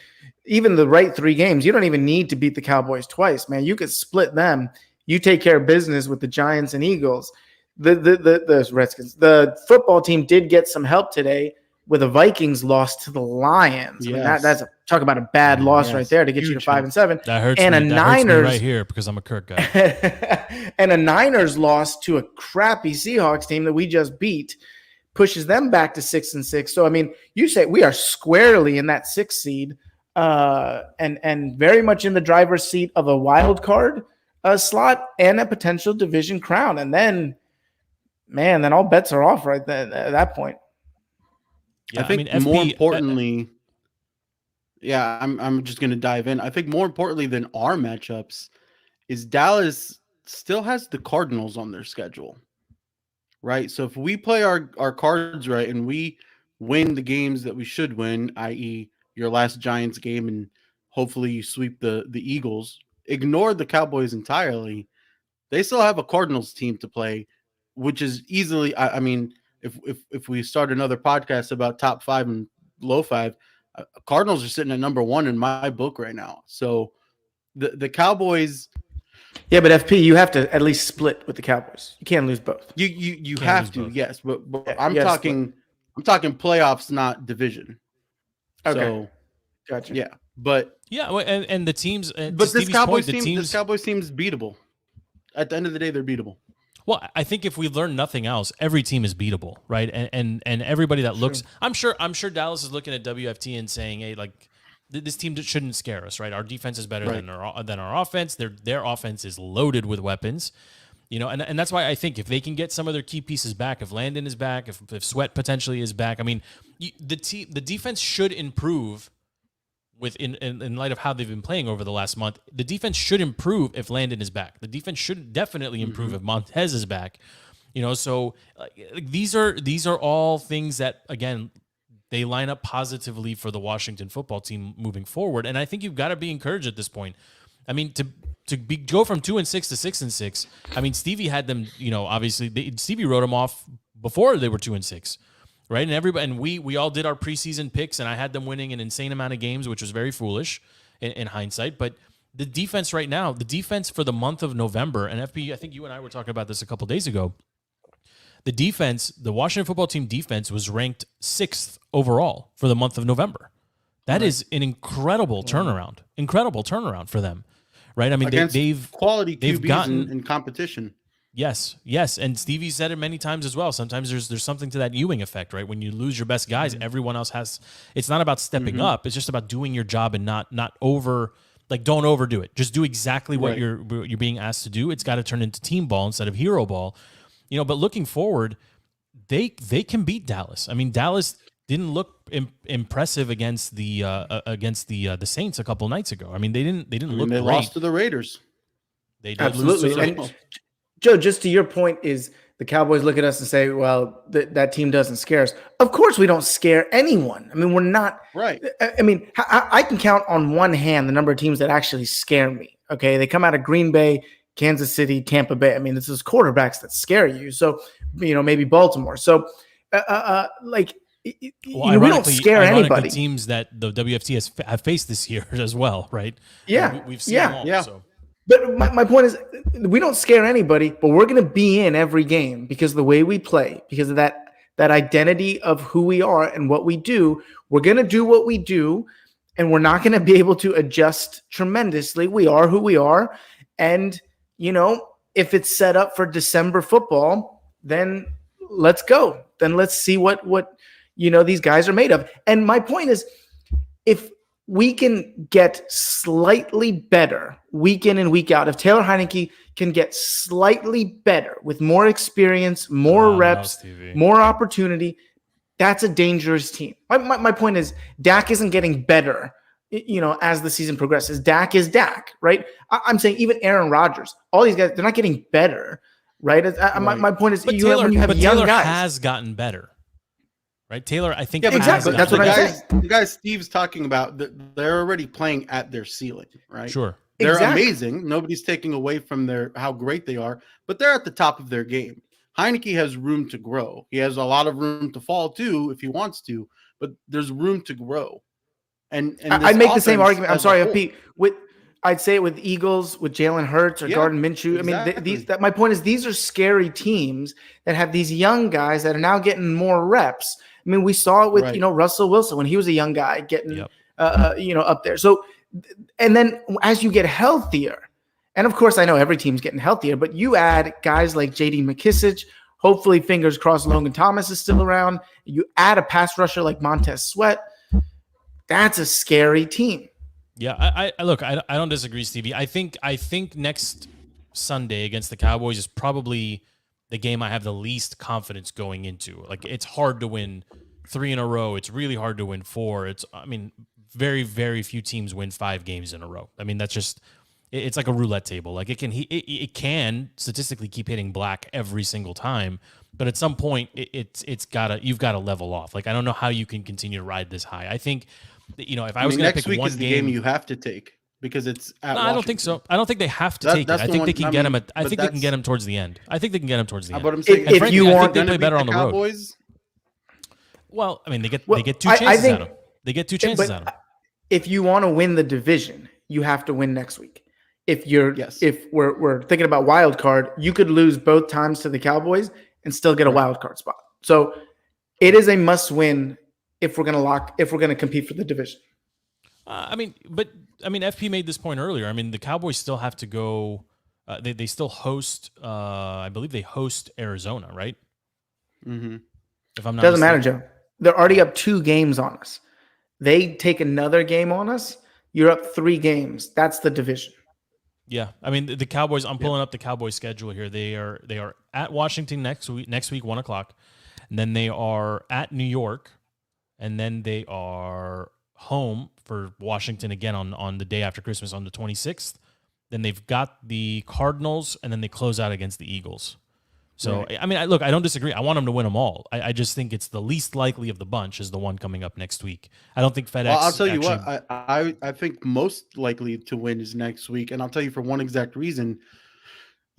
even the right 3 games, you don't even need to beat the Cowboys twice, man. You could split them. You take care of business with the Giants and Eagles. The Redskins. The football team did get some help today with the Vikings loss to the Lions. Yes. I mean, that's talk about a bad loss right there to get you to 5-7. That hurts and me. A That hurts me Niners right here because I'm a Kirk guy. and a Niners loss to a crappy Seahawks team that we just beat pushes them back to 6-6. So I mean, you say we are squarely in that 6th seed, and very much in the driver's seat of a wild card slot and a potential division crown. And then, man, then all bets are off right then at that point. Yeah, I think more importantly, I'm just going to dive in. I think more importantly than our matchups is Dallas still has the Cardinals on their schedule, right? So if we play our cards right and we win the games that we should win, i.e. your last Giants game, and hopefully you sweep the Eagles, ignore the Cowboys entirely, they still have a Cardinals team to play, which is easily, I mean, if we start another podcast about top 5 and low 5, Cardinals are sitting at number 1 in my book right now. So the Cowboys. Yeah, but FP, you have to at least split with the Cowboys. You can't lose both. You have to, both. Yes, but yeah, I'm talking playoffs, not division. Okay, so, gotcha. Yeah, but and the teams. But this Cowboys team is beatable. At the end of the day, they're beatable. Well, I think if we learn nothing else, every team is beatable, right? And everybody that looks, I'm sure Dallas is looking at WFT and saying, hey, like this team shouldn't scare us, right? Our defense is better than our offense. Their offense is loaded with weapons, and that's why I think if they can get some of their key pieces back, if Landon is back, if Sweat potentially is back, I mean, the defense should improve. In light of how they've been playing over the last month, the defense should improve if Landon is back. The defense should definitely improve if Montez is back. So these are all things that, again, they line up positively for the Washington football team moving forward. And I think you've got to be encouraged at this point. I mean, go from 2-6 to 6-6. I mean, Stevie had them. Obviously, Stevie wrote them off before they were 2-6. Right, and we all did our preseason picks, and I had them winning an insane amount of games, which was very foolish in hindsight. But the defense right now, the defense for the month of November, and FP, I think you and I were talking about this a couple days ago. The defense, the Washington football team defense, was ranked 6th overall for the month of November. That is an incredible turnaround for them, right? I mean, they've quality QBs they've gotten in competition. Yes, and Stevie said it many times as well. Sometimes there's something to that Ewing effect, right? When you lose your best guys, everyone else has. It's not about stepping up; it's just about doing your job and not don't overdo it. Just do exactly what you're being asked to do. It's got to turn into team ball instead of hero ball, But looking forward, they can beat Dallas. I mean, Dallas didn't look impressive against the Saints a couple nights ago. I mean, they didn't look. They great. lost to the Raiders. They did absolutely. lose to the Joe, just to your point, is the Cowboys look at us and say, well, that team doesn't scare us. Of course we don't scare anyone. I mean, we're not – right. I mean, I can count on one hand the number of teams that actually scare me, okay? They come out of Green Bay, Kansas City, Tampa Bay. I mean, this is quarterbacks that scare you. So, maybe Baltimore. So, we don't scare anybody. Teams that the WFT have faced this year as well, right? Yeah. We've seen them all. Yeah. So. But my point is, we don't scare anybody, but we're going to be in every game because of the way we play, because of that identity of who we are and what we do. We're going to do what we do, and we're not going to be able to adjust tremendously. We are who we are. And, if it's set up for December football, then let's go. Then let's see what these guys are made of. And my point is, if we can get slightly better week in and week out. If Taylor Heineke can get slightly better with more experience, more reps, more opportunity, that's a dangerous team. My point is Dak isn't getting better, as the season progresses. Dak is Dak, right? I'm saying even Aaron Rodgers, all these guys, they're not getting better, right? My point is when you have young Taylor guys. has gotten better. Right, Taylor. I think exactly. That's what I'm saying. The guys Steve's talking about, they're already playing at their ceiling, right? Sure, they're amazing. Nobody's taking away from how great they are, but they're at the top of their game. Heineke has room to grow. He has a lot of room to fall too if he wants to, but there's room to grow. And I'd make the same argument. I'm sorry, Pete. I'd say it with Eagles, with Jalen Hurts or Gardner Minshew. Exactly. I mean, my point is these are scary teams that have these young guys that are now getting more reps. I mean, we saw it with Russell Wilson when he was a young guy getting up there. So, and then as you get healthier, and of course I know every team's getting healthier, but you add guys like J.D. McKissic. Hopefully, fingers crossed, Logan Thomas is still around. You add a pass rusher like Montez Sweat. That's a scary team. Yeah, I don't disagree, Stevie. I think next Sunday against the Cowboys is probably the game I have the least confidence going into. Like, it's hard to win 3 in a row. It's really hard to win 4. Very, very few teams win 5 games in a row. I mean, that's just, it's like a roulette table. Like, it can statistically keep hitting black every single time, but at some point you've got to level off. Like, I don't know how you can continue to ride this high. I think, if I was going to pick next week one is the game you have to take. Because it's at Washington. I don't think so. I don't think they have to take it. I think they can get him. I think they can get him towards the end. I think they can get him towards the end. But I'm saying, if frankly, you want, they play better on the Cowboys? road. Well, I mean, they get 2 chances at him. They get 2 chances at him. If you want to win the division, you have to win next week. If we're thinking about wild card, you could lose both times to the Cowboys and still get a wild card spot. So it is a must win if we're going to compete for the division. FP made this point earlier. I mean, the Cowboys still have to go. They still host. I believe they host Arizona, right? Mm-hmm. If I'm not doesn't mistaken. matter, Joe. They're already up 2 games on us. They take another game on us. You're up 3 games. That's the division. Yeah, I mean the Cowboys. I'm pulling up the Cowboys schedule here. They are at Washington next week, 1:00, and then they are at New York, and then they are home for Washington again on the day after Christmas on the 26th. Then they've got the Cardinals, and then they close out against the Eagles. So, right. I mean, I don't disagree. I want them to win them all. I just think it's the least likely of the bunch is the one coming up next week. I don't think FedEx. Well, I'll tell you what. I think most likely to win is next week, and I'll tell you for one exact reason.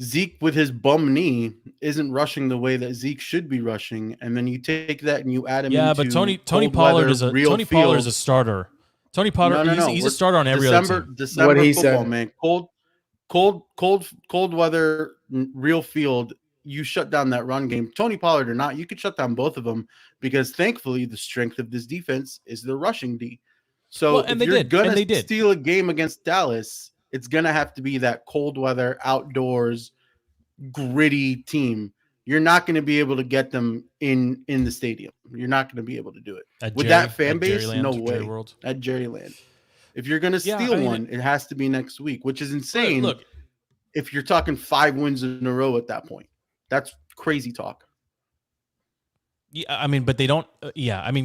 Zeke with his bum knee isn't rushing the way that Zeke should be rushing, and then you take that and you add him. Yeah, but Tony Pollard is a starter. Tony Pollard, no. He's a starter on every other team. December what he football, said. Man. Cold weather, real field. You shut down that run game. Tony Pollard or not, you could shut down both of them because thankfully the strength of this defense is the rushing D. So if you're going to steal a game against Dallas, it's going to have to be that cold weather, outdoors, gritty team. You're not going to be able to get them in the stadium. You're not going to be able to do it. With that fan base, no way. At Jerryland. If you're going to steal one, it has to be next week, which is insane. Look, if you're talking 5 wins in a row at that point. That's crazy talk. Yeah, I mean, but they don't.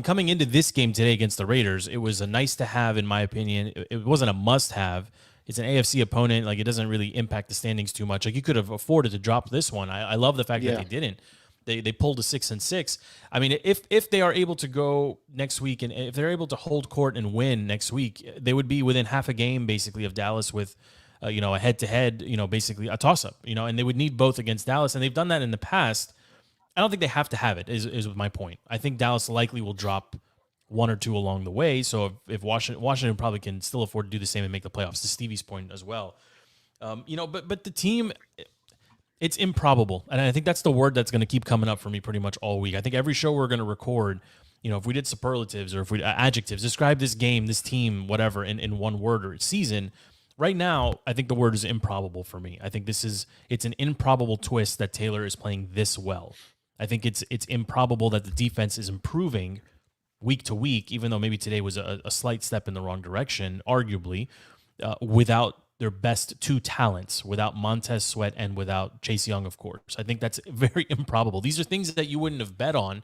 Coming into this game today against the Raiders, it was a nice to have, in my opinion. It wasn't a must have. It's an AFC opponent. Like, it doesn't really impact the standings too much. Like, you could have afforded to drop this one. I love the fact that they didn't. They pulled a 6-6. I mean, if they are able to go next week and if they're able to hold court and win next week, they would be within half a game basically of Dallas with. A head-to-head, basically a toss-up, and they would need both against Dallas, and they've done that in the past. I don't think they have to have it, is my point. I think Dallas likely will drop 1 or 2 along the way, so if Washington probably can still afford to do the same and make the playoffs, to Stevie's point as well. But the team, it's improbable, and I think that's the word that's going to keep coming up for me pretty much all week. I think every show we're going to record, if we did superlatives or if we adjectives, describe this game, this team, whatever, in one word or season. Right now, I think the word is improbable for me. I think it's an improbable twist that Taylor is playing this well. I think it's improbable that the defense is improving week to week, even though maybe today was a slight step in the wrong direction, arguably, without their best two talents, without Montez Sweat and without Chase Young, of course. I think that's very improbable. These are things that you wouldn't have bet on,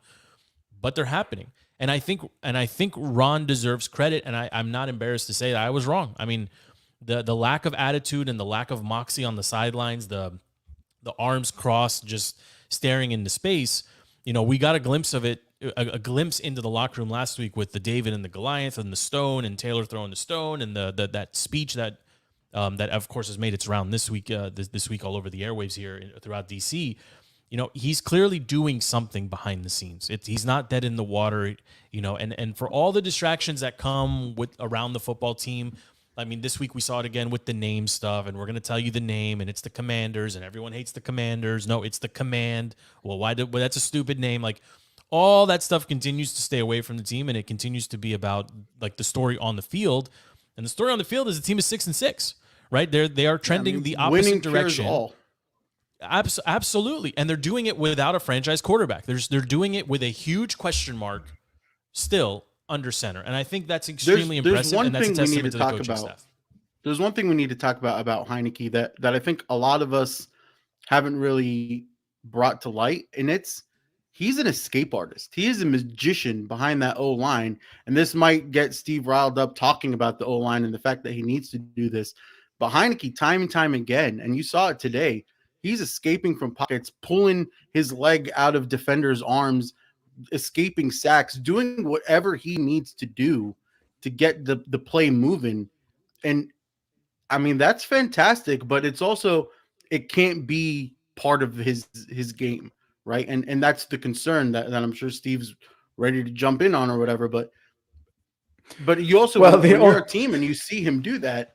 but they're happening. And I think Ron deserves credit, and I'm not embarrassed to say that I was wrong. I mean, the lack of attitude and the lack of moxie on the sidelines, the arms crossed, just staring into space. We got a glimpse of it, a glimpse into the locker room last week with the David and the Goliath and the stone and Taylor throwing the stone and that speech that of course has made its round this week this week all over the airwaves here throughout DC. He's clearly doing something behind the scenes. He's not dead in the water, and for all the distractions that come with around the football team. I mean, this week we saw it again with the name stuff, and we're going to tell you the name, and it's the Commanders, and everyone hates the Commanders. No, it's the Command. Well, well, that's a stupid name. Like, all that stuff continues to stay away from the team, and it continues to be about like the story on the field. And the story on the field is the team is 6-6, right? They are trending the opposite direction. Absolutely, and they're doing it without a franchise quarterback. They're doing it with a huge question mark still under center, and I think that's extremely impressive. And that's a testament to the coaching staff. There's one thing we need to talk about Heineke that I think a lot of us haven't really brought to light, and he's an escape artist. He is a magician behind that O-line, and this might get Steve riled up talking about the O-line and the fact that he needs to do this. But Heineke, time and time again, and you saw it today, he's escaping from pockets, pulling his leg out of defenders' arms, escaping sacks, doing whatever he needs to do to get the play moving. And I mean, that's fantastic, but it's also, it can't be part of his game, right? And that's the concern that I'm sure Steve's ready to jump in on or whatever. But you also, when you're a team and you see him do that,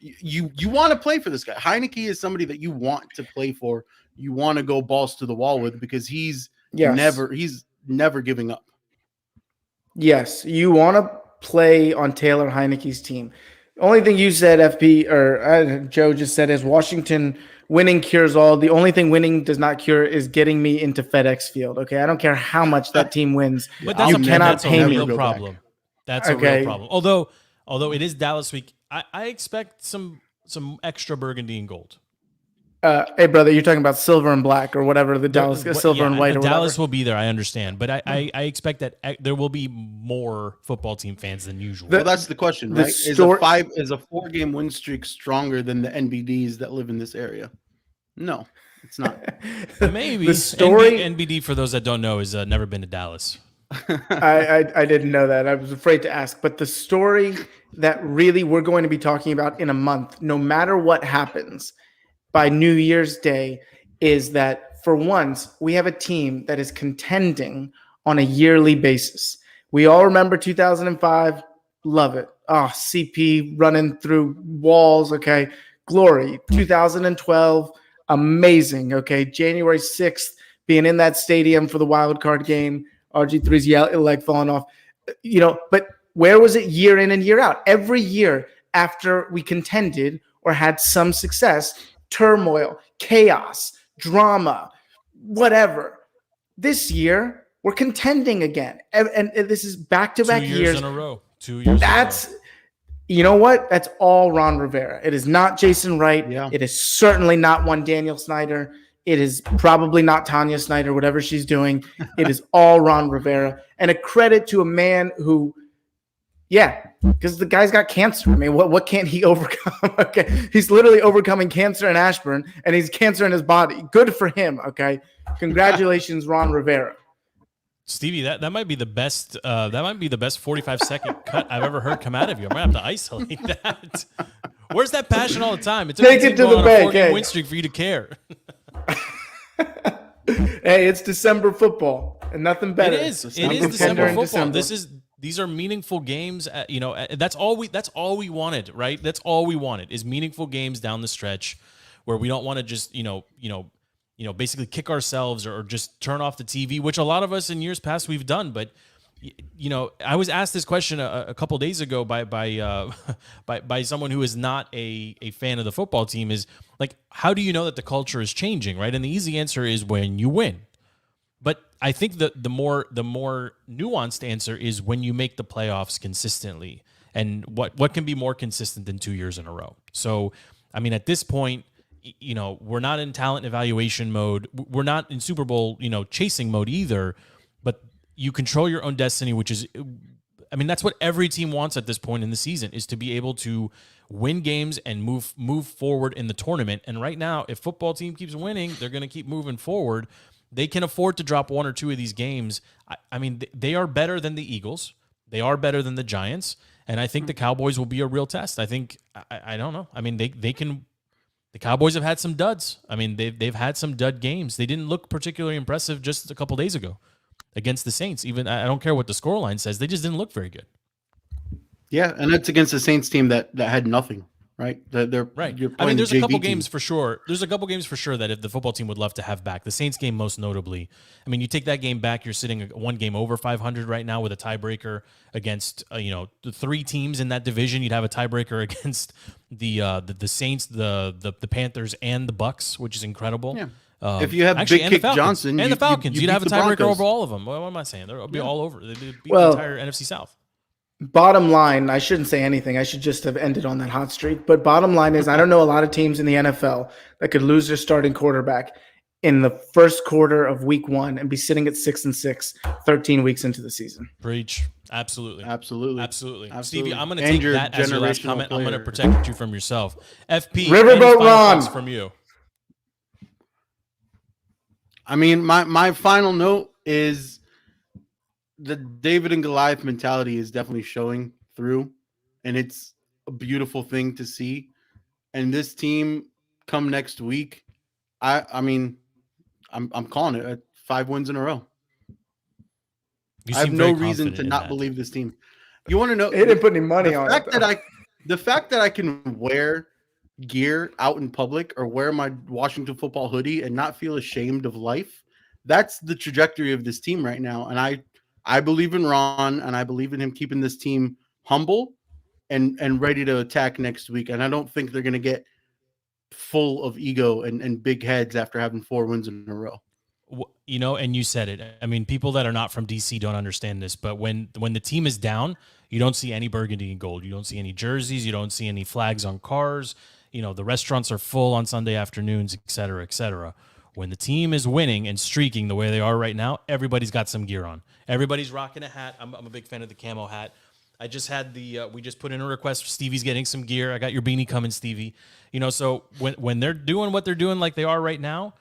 you want to play for this guy. Heineke is somebody that you want to play for. You want to go balls to the wall with, because he's never giving up. Yes, you want to play on Taylor Heineke's team. The only thing you said, FP, or Joe just said, is Washington winning cures all. The only thing winning does not cure is getting me into FedEx Field. Okay, I don't care how much that team wins. But that's that's a real problem. That's a real problem. Although it is Dallas week, I expect some extra burgundy and gold. Hey, brother, you're talking about silver and black or whatever, the Dallas silver and white or Dallas whatever. will be there, I understand. But I expect that there will be more football team fans than usual. Well, that's the question, right? Is a 4-game win streak stronger than the NBDs that live in this area? No, it's not. Maybe. The story NBD, for those that don't know, is never been to Dallas. I didn't know that. I was afraid to ask. But the story that really we're going to be talking about in a month, no matter what happens by New Year's Day, is that for once we have a team that is contending on a yearly basis. We all remember 2005. Love it. CP running through walls. Okay. Glory. 2012. Amazing. Okay. January 6th, being in that stadium for the wild card game. RG3's leg falling off. But where was it year in and year out? Every year after we contended or had some success, turmoil, chaos, drama, whatever. This year, we're contending again. And this is back-to-back years. 2 years in a row. 2 years That's, you know what? That's all Ron Rivera. It is not Jason Wright. Yeah. It is certainly not one Daniel Snyder. It is probably not Tanya Snyder, whatever she's doing. It is all Ron Rivera. And a credit to a man who, because the guy's got cancer. I mean, what can't he overcome? Okay. He's literally overcoming cancer in Ashburn, and he's cancer in his body. Good for him. Okay. Congratulations, Ron Rivera. Stevie, that might be the best. That might be the best 45-second cut I've ever heard come out of you. I'm gonna have to isolate that. Where's that passion all the time? It took Take it to the bank. Hey. Win streak for you to care. Hey, it's December football, and nothing better. It is December football. These are meaningful games. That's all we wanted, right? That's all we wanted is meaningful games down the stretch, where we don't want to just basically kick ourselves or just turn off the TV, which a lot of us in years past we've done. But I was asked this question a couple days ago by someone who is not a fan of the football team, is like, how do you know that the culture is changing, right? And the easy answer is when you win. But I think the more nuanced answer is when you make the playoffs consistently. And what can be more consistent than 2 years in a row? So, I mean, at this point, we're not in talent evaluation mode. We're not in Super Bowl, chasing mode either. But you control your own destiny, which is, I mean, that's what every team wants at this point in the season, is to be able to win games and move forward in the tournament. And right now, if football team keeps winning, they're going to keep moving forward. They can afford to drop one or two of these games. I mean, they are better than the Eagles. They are better than the Giants. And I think the Cowboys will be a real test. I think, I don't know. I mean, they can. The Cowboys have had some duds. I mean, they've had some dud games. They didn't look particularly impressive just a couple days ago against the Saints. Even I don't care what the scoreline says. They just didn't look very good. Yeah, and that's against the Saints team that had nothing, right? They're right. You're I mean, there's the a couple JV team. games for sure. There's a couple games for sure that if the football team would love to have back. The Saints game, most notably. I mean, you take that game back, you're sitting one game over 500 right now with a tiebreaker against the three teams in that division. You'd have a tiebreaker against the Saints, the Panthers, and the Bucks, which is incredible. Yeah. If you have Big Kick Johnson and the Falcons, you'd have a beat the tiebreaker Broncos. over all of them. What am I saying? They'll be all over. They'd beat the Well, entire NFC South. Bottom line, I shouldn't say anything. I should just have ended on that hot streak. But bottom line is, I don't know a lot of teams in the NFL that could lose their starting quarterback in the first quarter of week 1 and be sitting at 6-6, 13 weeks into the season. Preach. Absolutely. Absolutely. Stevie, I'm going to take that as your last comment. Player. I'm going to protect you from yourself. FP, Riverboat any final Ron thoughts from you. I mean, my final note is the David and Goliath mentality is definitely showing through, and it's a beautiful thing to see. And this team come next week, I mean, I'm calling it 5 wins in a row. I have no reason to not believe this team. You want to know? They didn't put any money on it. The fact that I can wear gear out in public or wear my Washington football hoodie and not feel ashamed of life, that's the trajectory of this team right now. And I believe in Ron, and I believe in him keeping this team humble and ready to attack next week. And I don't think they're going to get full of ego and big heads after having 4 wins in a row. And you said it. I mean, people that are not from DC don't understand this, but when the team is down, you don't see any burgundy and gold. You don't see any jerseys. You don't see any flags on cars. The restaurants are full on Sunday afternoons, et cetera, et cetera. When the team is winning and streaking the way they are right now, everybody's got some gear on. Everybody's rocking a hat. I'm a big fan of the camo hat. I just had we just put in a request for Stevie's getting some gear. I got your beanie coming, Stevie. So when they're doing what they're doing like they are right now,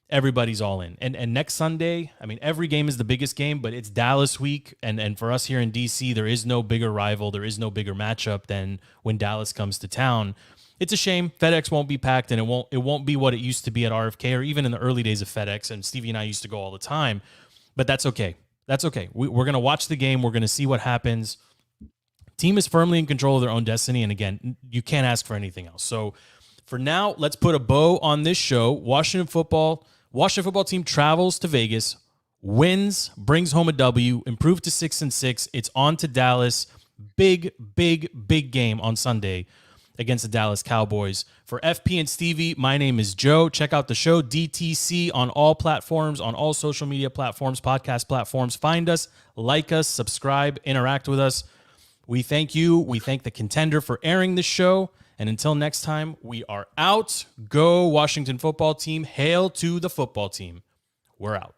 everybody's all in. And next Sunday, I mean, every game is the biggest game, but it's Dallas week. And for us here in DC, there is no bigger rival. There is no bigger matchup than when Dallas comes to town. It's a shame FedEx won't be packed, and it won't be what it used to be at RFK or even in the early days of FedEx. And Stevie and I used to go all the time, but that's okay. That's okay. We're going to watch the game. We're going to see what happens. Team is firmly in control of their own destiny. And again, you can't ask for anything else. So for now, let's put a bow on this show. Washington football team travels to Vegas, wins, brings home a W, improved to 6-6. It's on to Dallas. Big game on Sunday against the Dallas Cowboys. For FP and Stevie, my name is Joe. Check out the show, DTC, on all platforms, on all social media platforms, podcast platforms. Find us, like us, subscribe, interact with us. We thank you. We thank the Contender for airing this show. And until next time, we are out. Go Washington football team. Hail to the football team. We're out.